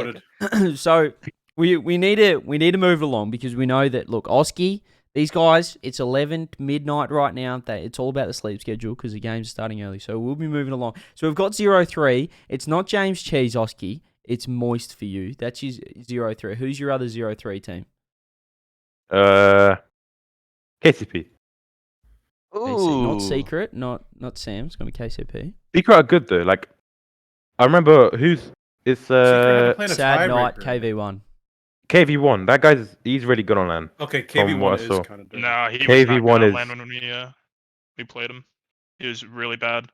Voted. So we need to move along because we know that look, Oski, these guys, it's 11 midnight right now. It's all about the sleep schedule because the game's starting early. So we'll be moving along. So we've got 0-3. It's not James Cheese, Oski. It's Moist for you. That's your 0-3. Who's your other 0-3 team? KCP. KC. Not Ooh. Secret, not Sam. It's gonna be KCP. Secret are good though. Like, I remember it's Secret had to play in a Sad night, tiebreaker. KV1. KV1. That he's really good on land. Okay, From what KV1 I is saw. kind of. No, he was KV1 not good is- on land when we played him. He was really bad.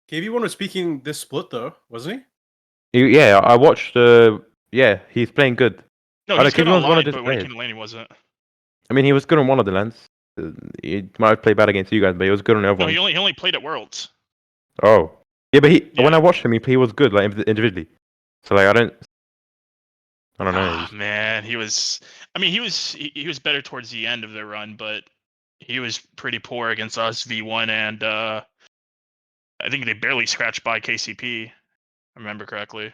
KV1 was speaking this split though, wasn't Yeah, I watched. Yeah, he's playing good. No, I he's don't- good KV1's one online, of his but when it players. came to lane, he wasn't. I mean, he was good on one of the lands. He might have played bad against you guys, but he was good on the other No, ones. he only played at Worlds. Oh, yeah, but when Yeah. I watched him, he was good, like individually. So like I don't know. Ah, man, he was. I mean, he was better towards the end of the run, but he was pretty poor against us V1, and I think they barely scratched by KCP. If I remember correctly.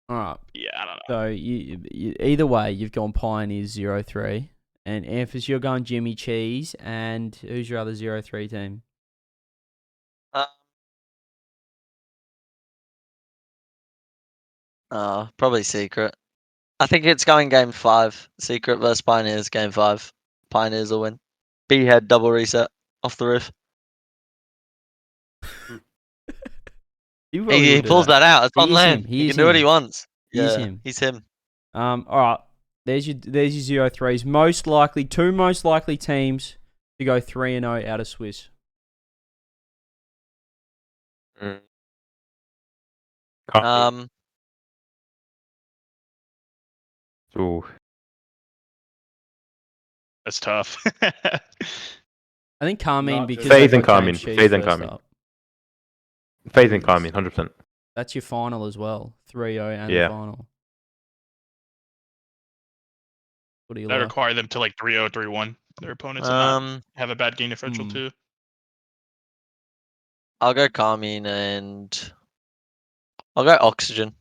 All right. Yeah, I don't know. So you either way, you've gone Pioneers 0-3, and Amphis, you're going Jimmy Cheese, and who's your other 0-3 team? Probably Secret. I think it's going game 5. Secret versus Pioneers, game 5. Pioneers will win. B-head double reset off the roof. You probably He will do pulls that out. It's He on is land. him. He is can do what him. he wants. He is Yeah, him. He's him. All right. There's your 0-3s. Two most likely teams to go 3-0 out of Swiss. Can't be. Ooh. That's tough. I think Carmine Not because just- they've FaZe and got Carmine. James Cheese FaZe and first Carmine. up. FaZe and Carmine, 100%. That's your final as well. 3-0 and Yeah. the final. What do you That like? require them to like 3-0, 3-1 their opponents and not have a bad game differential Hmm. too. I'll go Carmine and I'll go Oxygen.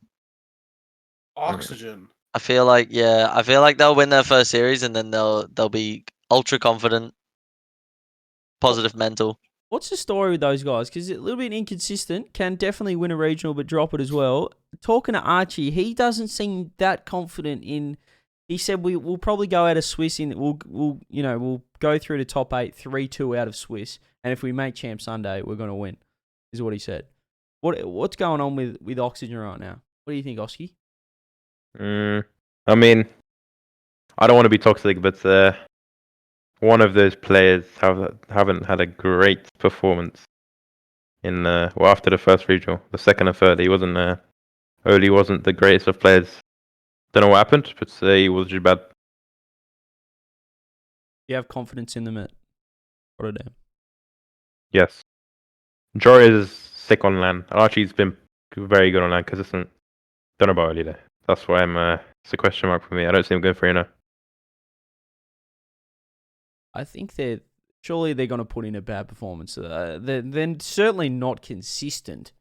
Oxygen. I feel like they'll win their first series and then they'll be ultra confident, positive mental. What's the story with those guys? Because it's a little bit inconsistent. Can definitely win a regional, but drop it as well. Talking to Archie, he doesn't seem that confident in. He said we'll probably go out of Swiss in. We'll go through the top 8, 3-2 out of Swiss, and if we make Champ Sunday, we're gonna win. Is what he said. What's going on with Oxygen right now? What do you think, Oski? I mean, I don't want to be toxic, but one of those players haven't had a great performance in after the first regional. The second and third, he wasn't the greatest of players. Don't know what happened, but he was just bad. You have confidence in them at Rotterdam. Yes. Jory is sick on land. Archie's been very good on land, consistent. Don't know about early there. That's why it's a question mark for me. I don't see him going 3-0. I think surely they're going to put in a bad performance. They're certainly not consistent,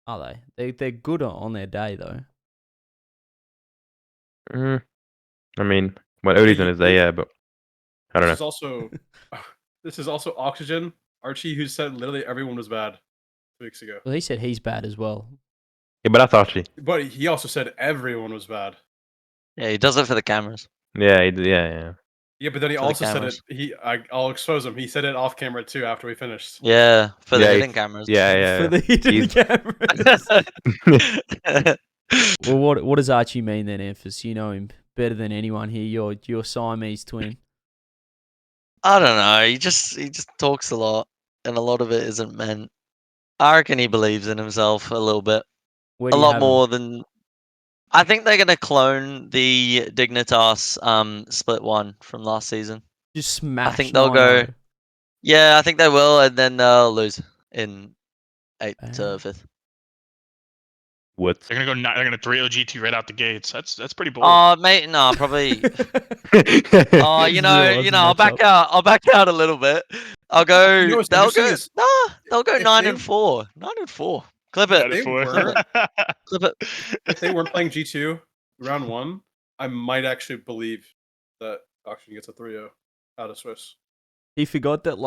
are they? They're good on their day though. I mean, well, Odie's on his day, yeah, but I don't know. This is also Oxygen. Archie, who said literally everyone was bad 2 weeks ago. Well, he said he's bad as well. Yeah, but that's Archie. But he also said everyone was bad. Yeah, he does it for the cameras. Yeah, yeah. Yeah, but then he For the also said cameras. it. I'll expose him. He said it off camera too after we finished. Yeah, for the Yeah, hidden cameras. Yeah. For the hidden cameras. Well, what does Archie mean then, Amphis? You know him better than anyone here. You're Siamese twin. I don't know. He just talks a lot, and a lot of it isn't meant. I reckon he believes in himself a little bit, Where a do you lot have him? more than. I think they're gonna clone the Dignitas split one from last season. Just smash. I think they'll go. 9-0. Yeah, I think they will, and then they'll lose in 8th to 5th. What? They're gonna go. They're gonna 3-0 GT right out the gates. That's pretty bold. Oh, mate, no, probably. Oh, you know, Zero I'll back out. I'll back out a little bit. I'll go. You know what's they'll interesting go. is They'll go if 9-4. 9-4. Clip it. they were- Clip it. if they weren't playing G2 round 1, I might actually believe that Oxygen gets a 3-0 out of Swiss. He forgot that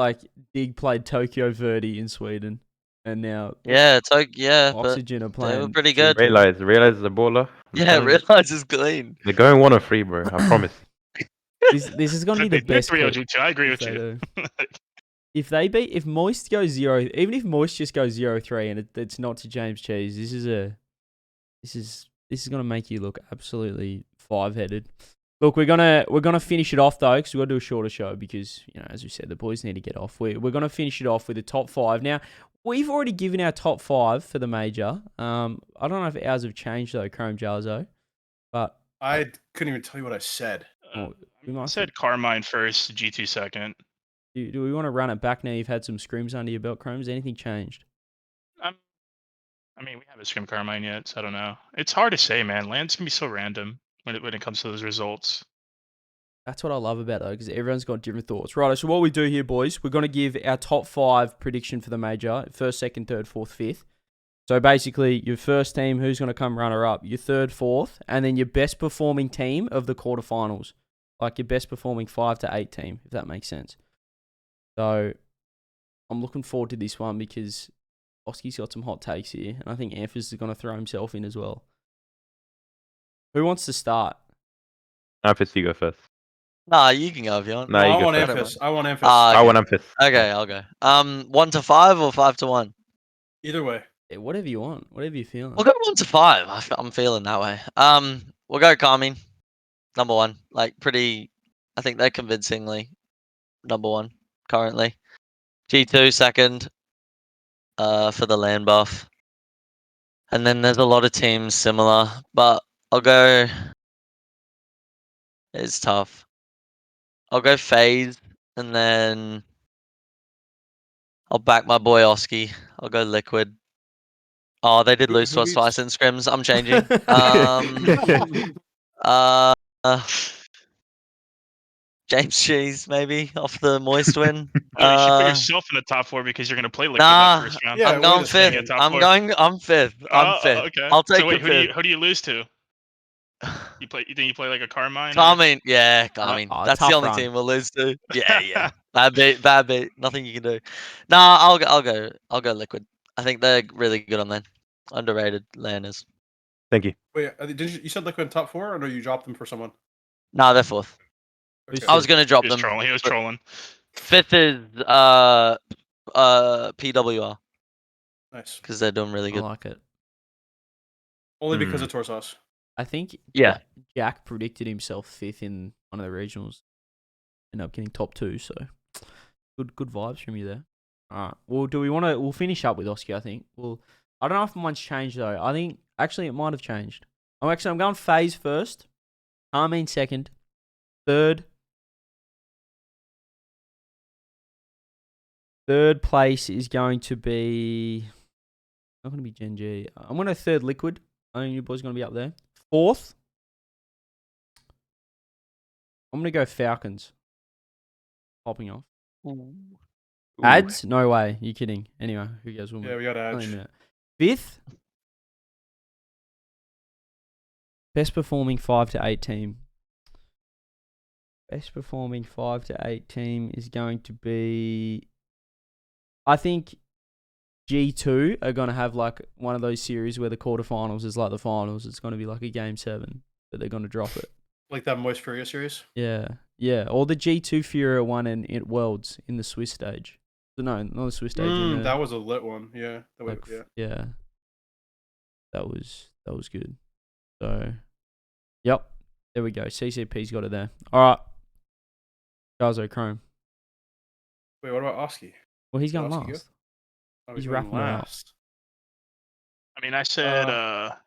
Dig played Tokyo Verde in Sweden, and now Yeah, but Oxygen are playing. they were pretty good. Realize is a baller. Yeah, realize is clean. They're going 1-3, bro. I promise. This is going to be the They're best. 3-0 clip GT. I agree if with they you. do. If Moist goes 0, even if Moist just goes 0-3 and it's not to James Cheese, this is going to make you look absolutely 5-headed. Look, we're gonna finish it off though, because we've got to do a shorter show because, as we said, the boys need to get off. We're gonna finish it off with the top 5. Now, we've already given our top 5 for the major. I don't know if ours have changed though, Chrome Jarzo, but I couldn't even tell you what I said. We I might said Carmine first, G2 second. do we want to run it back now? You've had some scrims under your belt, Chromes. Anything changed? I mean, we haven't scrimmed Carmine yet, so I don't know. It's hard to say, man. Land's gonna be so random when it comes to those results. That's what I love about it, though, because everyone's got different thoughts. Right, so what we do here, boys, we're going to give our top 5 prediction for the major. First, second, third, fourth, fifth. So basically, your first team, who's going to come runner-up, your third, fourth, and then your best performing team of the quarterfinals. Like your best performing 5 to 8 team, if that makes sense. So I'm looking forward to this one because Oski's got some hot takes here, and I think Amphis is going to throw himself in as well. Who wants to start? Amphis, you go first. Nah, you can go if you want. No, No, you I go want first. Amphis. I want Amphis. I Okay. want Amphis. Okay, I'll go. 1 to 5 or 5 to 1? Either way. Yeah, whatever you want, whatever you're feeling. We'll go 1 to 5. I'm feeling that way. We'll go Carmine, number 1. Like pretty, I think they're convincingly number 1 currently. G2 second, for the land buff, and then there's a lot of teams similar, but I'll go. It's tough. I'll go FaZe, and then I'll back my boy Oski. I'll go Liquid. Oh, they did lose to Who us twice beats? in scrims. I'm changing. Uh, James Cheese maybe off the moist win. No, you should put yourself in the top 4 because you're gonna play Liquid that Nah, first round. Yeah, I'm wait going a fifth. second. Top I'm 4. going. I'm fifth. I'm fifth. Okay. I'll take So wait, the fifth. who do you lose to? You think you play like a Carmine? Or... Carmine, yeah, Carmine. Oh, That's the tough only run. team we'll lose to. Yeah, yeah. Bad beat. Nothing you can do. Nah, I'll go Liquid. I think they're really good on LAN. Underrated landers. Thank you. Wait, you said Liquid in top 4, or no? You dropped them for someone? Nah, they're fourth. Who's Okay. I was gonna drop He was them. trolling. He was but trolling. Fifth is PWR Nice. because they're doing really I good. like it. Only because of Torsos. I think Yeah. Jack predicted himself 5th in one of the regionals. Ended up getting top 2, so good vibes from you there. Alright. Well, do we want to... We'll finish up with Oski, I think. Well, I don't know if mine's changed, though. I think... Actually, it might have changed. I'm going FaZe first. Armin second. Third place is going to be... Not going to be Gen.G. I'm going to third Liquid. I think you boys going to be up there. Fourth, I'm going to go Falcons. Popping off. Ooh. Ads? No way. You kidding. Anyway, who goes? Yeah, we got Only a Edge. minute. Fifth, best performing 5 to 8 team. Best performing 5 to 8 team is going to be... I think G2 are going to have like one of those series where the quarterfinals is like the finals. It's going to be like a game 7, but they're going to drop it. Like that Moist Furia series? Yeah. Or the G2 Furia one in Worlds in the Swiss stage. No, not the Swiss stage. in the, That was a lit one. Yeah. yeah. That was good. So, yep. There we go. CCP's got it there. All right. Gazo Chrome. Wait, what about Oski? Well, he's going Oski go? last. Oh, He's going wrapping it up. last. I mean, I said I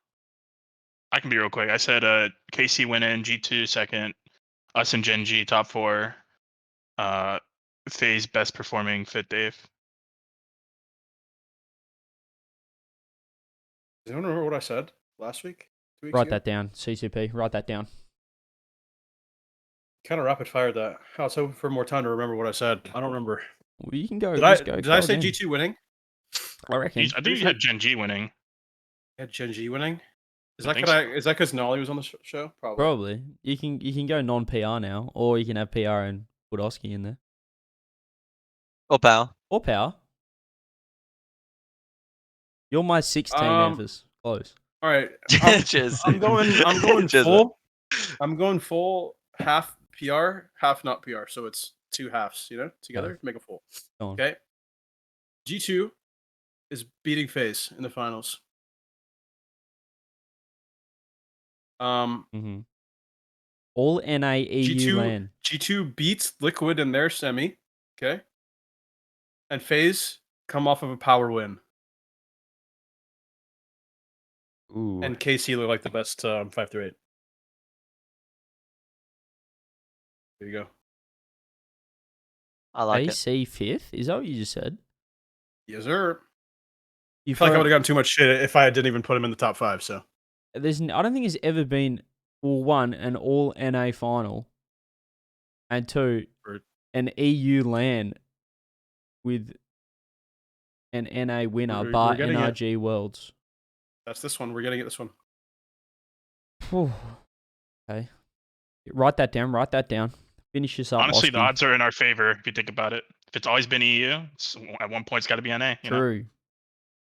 can be real quick. I said KC winning, G2 second, us and Gen.G top 4, FaZe best performing, fit Dave. Does anyone remember what I said last week? 2 weeks Write ago? that down. CCP. Write that down. Kind of rapid fired that. I was hoping for more time to remember what I said. I don't remember. Well, you can go. Did I just go say again. G2 winning? I reckon. I think you had Gen.G winning. I had Gen.G winning? Is I that think because Nolly was on the show? Probably. Probably. You can go non-PR now, or you can have PR and put Oski in there. Or power. Or power. You're my 16, Memphis. Close. All right. Cheers. I'm going Cheers, full. I'm going full half PR, half not PR. So it's 2 halves, together to make a full. Go on. Okay. G2 is beating FaZe in the finals. Mm-hmm. All NA-EU LAN. G2 beats Liquid in their semi. Okay. And FaZe come off of a power win. Ooh. And KC look like the best 5-8. There you go. I like it. AC 5th? Is that what you just said? Yes, sir. You I feel like I throw- would have gotten too much shit if I didn't even put him in the top 5. So I don't think there's ever been, well, one, an all NA final, and two, Or- an EU LAN with an NA winner, We're bar getting it. NRG Worlds. that's this one. We're getting it. This one. Phew. Okay. Write that down. Write that down. Finish this up. Honestly, the Oski. odds are in our favor if you think about it. If it's always been EU, at one point it's got to be NA. You know? True.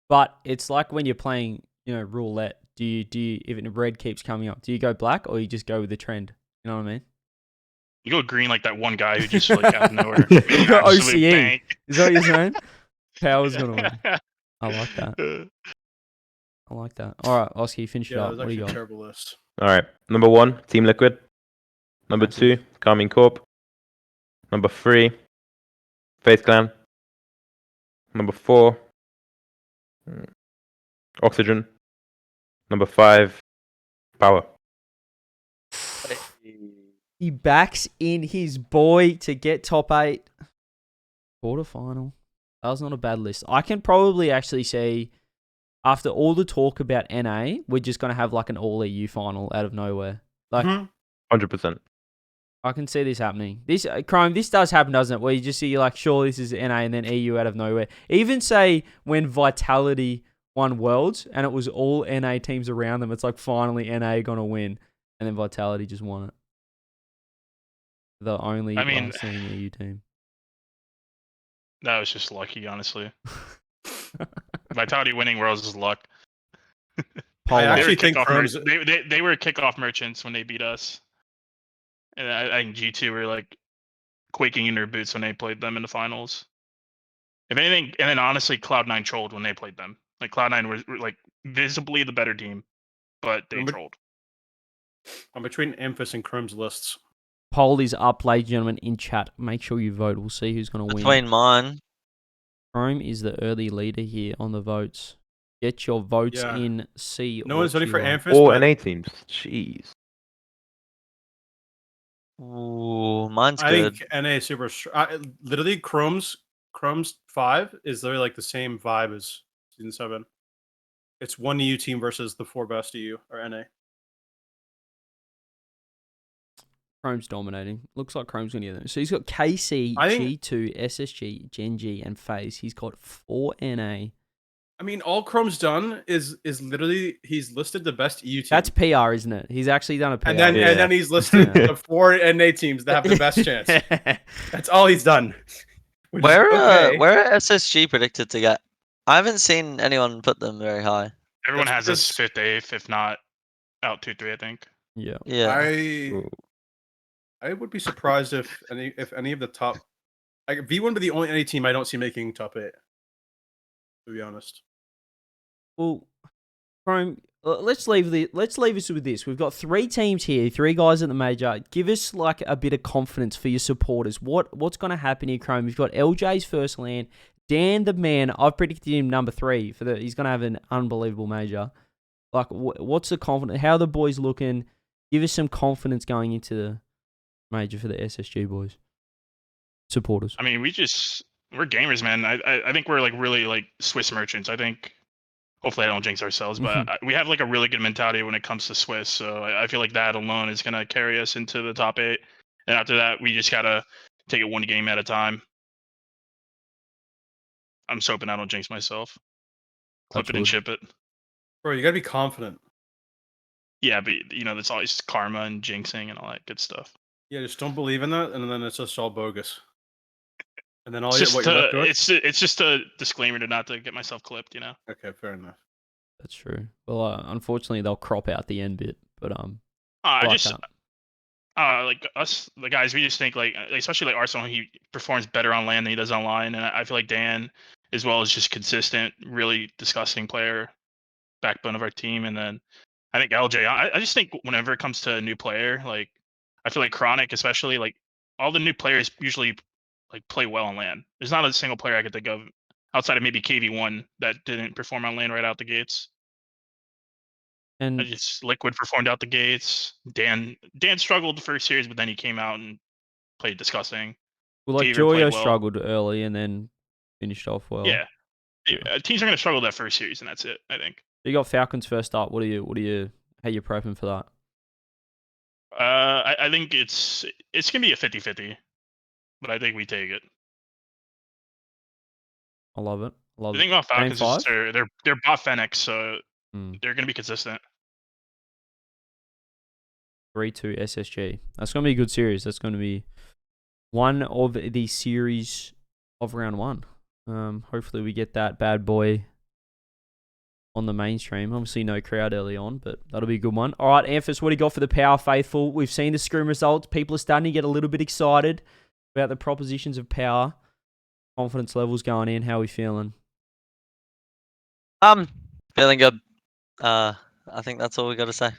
But it's like when you're playing, roulette. Do you if red keeps coming up, do you go black or you just go with the trend? You know what I mean? You go green like that one guy who just like out of nowhere. You made an go absolute OCE. bank. Is that what you're saying? Power's gonna win. I like that. I like that. All right, Oski, finish it Yeah, up. that was What do actually you a got? terrible list. All right. Number 1, Team Liquid. Number Massive. 2, Carmine Corp. Number 3, Face Clan. Number 4, Oxygen. Number 5, Power. He backs in his boy to get top 8. Quarterfinal. That was not a bad list. I can probably actually see, after all the talk about NA, we're just going to have like an all EU final out of nowhere. Like, Mhm. 100%. I can see this happening. This Chrome, this does happen, doesn't it? Where you just see like, sure, this is NA, and then EU out of nowhere. Even say when Vitality won Worlds and it was all NA teams around them, it's like finally NA gonna win, and then Vitality just won it. The only seen EU team. That was just lucky, honestly. Vitality winning Worlds is luck. I Polo. actually They were think kickoff Chrome's. they were kickoff merchants when they beat us, and I think G2 were like quaking in their boots when they played them in the finals. If anything, and then honestly, Cloud9 trolled when they played them. Like Cloud9 were like visibly the better team, but they Remember- trolled. I'm between Amphis and Chrome's lists. Poll is up, ladies and gentlemen, in chat. Make sure you vote. We'll see who's gonna win. Between mine, Chrome is the early leader here on the votes. Get your votes Yeah. in. See. No one's voting for Amphis. All but NA teams. Jeez. ooh, mine's I good. think NA is super. Literally, Chrome's 5 is literally like the same vibe as Season 7. It's one EU team versus the 4 best EU or NA. Chrome's dominating. Looks like Chrome's gonna get them. So he's got KC, I think- G2, SSG, Gen.G, and FaZe. He's got 4 NA. I mean, all Chrome's done is literally he's listed the best EU team. That's PR, isn't it? He's actually done a PR. and then Yeah. and then he's listed Yeah. the 4 NA teams that have the best chance. That's all he's done. Which is Where okay. where are SSG predicted to get? I haven't seen anyone put them very high. Everyone That's has us because- 5th, 8th, if not out 2-3. I think. Yeah. Yeah. I would be surprised if any of the top, like V1 would be the only NA team I don't see making top 8. To be honest. Well, Chrome, let's leave us with this. We've got 3 teams here, 3 guys at the major. Give us like a bit of confidence for your supporters. What's going to happen here, Chrome? You've got LJ's first land. Dan the man, I've predicted him number 3 he's going to have an unbelievable major. Like, what's the confidence? How are the boys looking? Give us some confidence going into the major for the SSG boys. Supporters. I mean, we're gamers, man. I think we're like really like Swiss merchants. I think hopefully I don't jinx ourselves, but we have like a really good mentality when it comes to Swiss. So I feel like that alone is gonna carry us into the top 8. And after that, we just gotta take it one game at a time. I'm just hoping I don't jinx myself. Clip it and Touch ship it. Bro, you gotta be confident. Yeah, but there's always karma and jinxing and all that good stuff. Yeah, just don't believe in that, and then it's just all bogus. And then all It's you, just what you're left with? it's just a disclaimer to not to get myself clipped. Okay, fair enough. That's true. Well, unfortunately, they'll crop out the end bit, but I like just that. like us the guys, we just think like especially like Arsenal, he performs better on land than he does online, and I feel like Dan as well is just consistent, really disgusting player, backbone of our team. And then I think LJ, I just think whenever it comes to a new player, like I feel like Chronic especially, like all the new players usually like play well on land. There's not a single player I could think of outside of maybe KV1 that didn't perform on land right out the gates. And Liquid performed out the gates. Dan struggled the first series, but then he came out and played disgusting. Well, like Fever played Joyo well. struggled early and then finished off well. Yeah. Teams are going to struggle that first series, and that's it, I think. You got Falcons first up. How you prepping for that? I think it's going to be a 50-50, but I think we take it. I love it. The thing about Falcons Game is they're bot Fennec, so they're going to be consistent. 3-2 SSG. That's going to be a good series. That's going to be one of the series of round one. Hopefully we get that bad boy on the mainstream. Obviously no crowd early on, but that'll be a good one. All right, Amphis, what do you got for the Power Faithful? We've seen the scrim results. People are starting to get a little bit excited about the propositions of Power. Confidence levels going in. How are we feeling? Feeling good. I think that's all we got to say.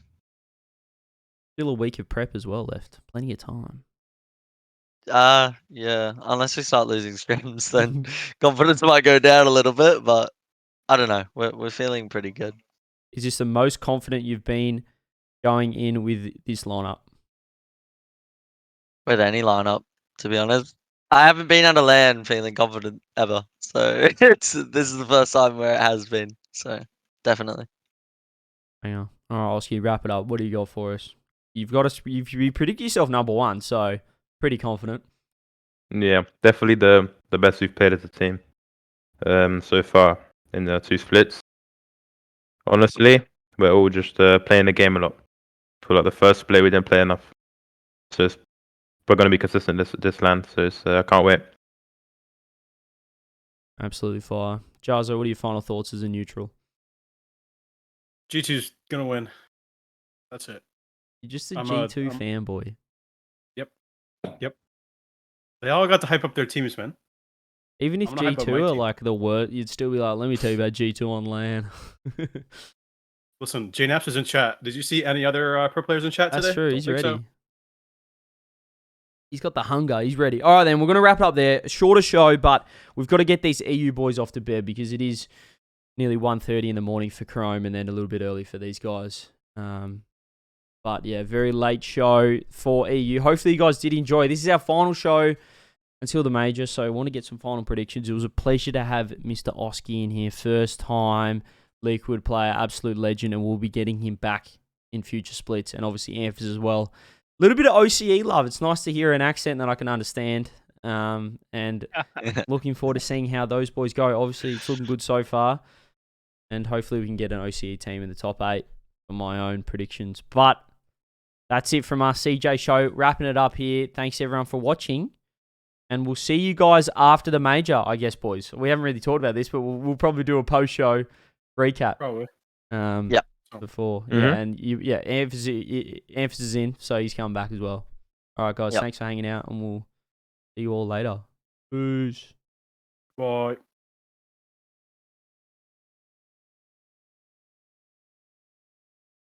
Still a week of prep as well left. Plenty of time. Yeah. Unless we start losing scrims, then confidence might go down a little bit. But I don't know. We're feeling pretty good. Is this the most confident you've been going in with this lineup? With any lineup, to be honest. I haven't been on a LAN feeling confident ever. So this is the first time where it has been. So definitely. Hang on. All right, Oski, wrap it up. What do you got for us? You predict yourself number one, so pretty confident. Yeah, definitely the best we've played as a team so far in the 2 splits. Honestly, we're all just playing the game a lot. For like the first split, we didn't play enough, so we're going to be consistent this land. So I can't wait. Absolutely fire. Jarzo, what are your final thoughts as a neutral? G2's gonna win. That's it. You're just a I'm G2 fanboy. Yep. They all got to hype up their teams, man. Even if I'm gonna hype up my G2 are team. like the worst, you'd still be like, let me tell you about G2 on LAN. Listen, JNaps is in chat. Did you see any other pro players in chat today? That's true. Don't He's think ready. so. He's got the hunger. He's ready. All right, then. We're going to wrap it up there. Shorter show, but we've got to get these EU boys off to bed because it is nearly 1:30 in the morning for Chrome and then a little bit early for these guys. But, yeah, very late show for EU. Hopefully you guys did enjoy. This is our final show until the major, so I want to get some final predictions. It was a pleasure to have Mr. Oski in here. First time Liquid player, absolute legend, and we'll be getting him back in future splits, and obviously Amphis as well. A little bit of OCE love. It's nice to hear an accent that I can understand, and looking forward to seeing how those boys go. Obviously, it's looking good so far, and hopefully we can get an OCE team in the top 8 for my own predictions. But that's it from us, CJ Show. Wrapping it up here. Thanks, everyone, for watching. And we'll see you guys after the major, I guess, boys. We haven't really talked about this, but we'll probably do a post-show recap. Probably. Yep. Before. Mm-hmm. Yeah, and Amphis is in, so he's coming back as well. All right, guys. Yep. Thanks for hanging out, and we'll see you all later. Peace. Bye.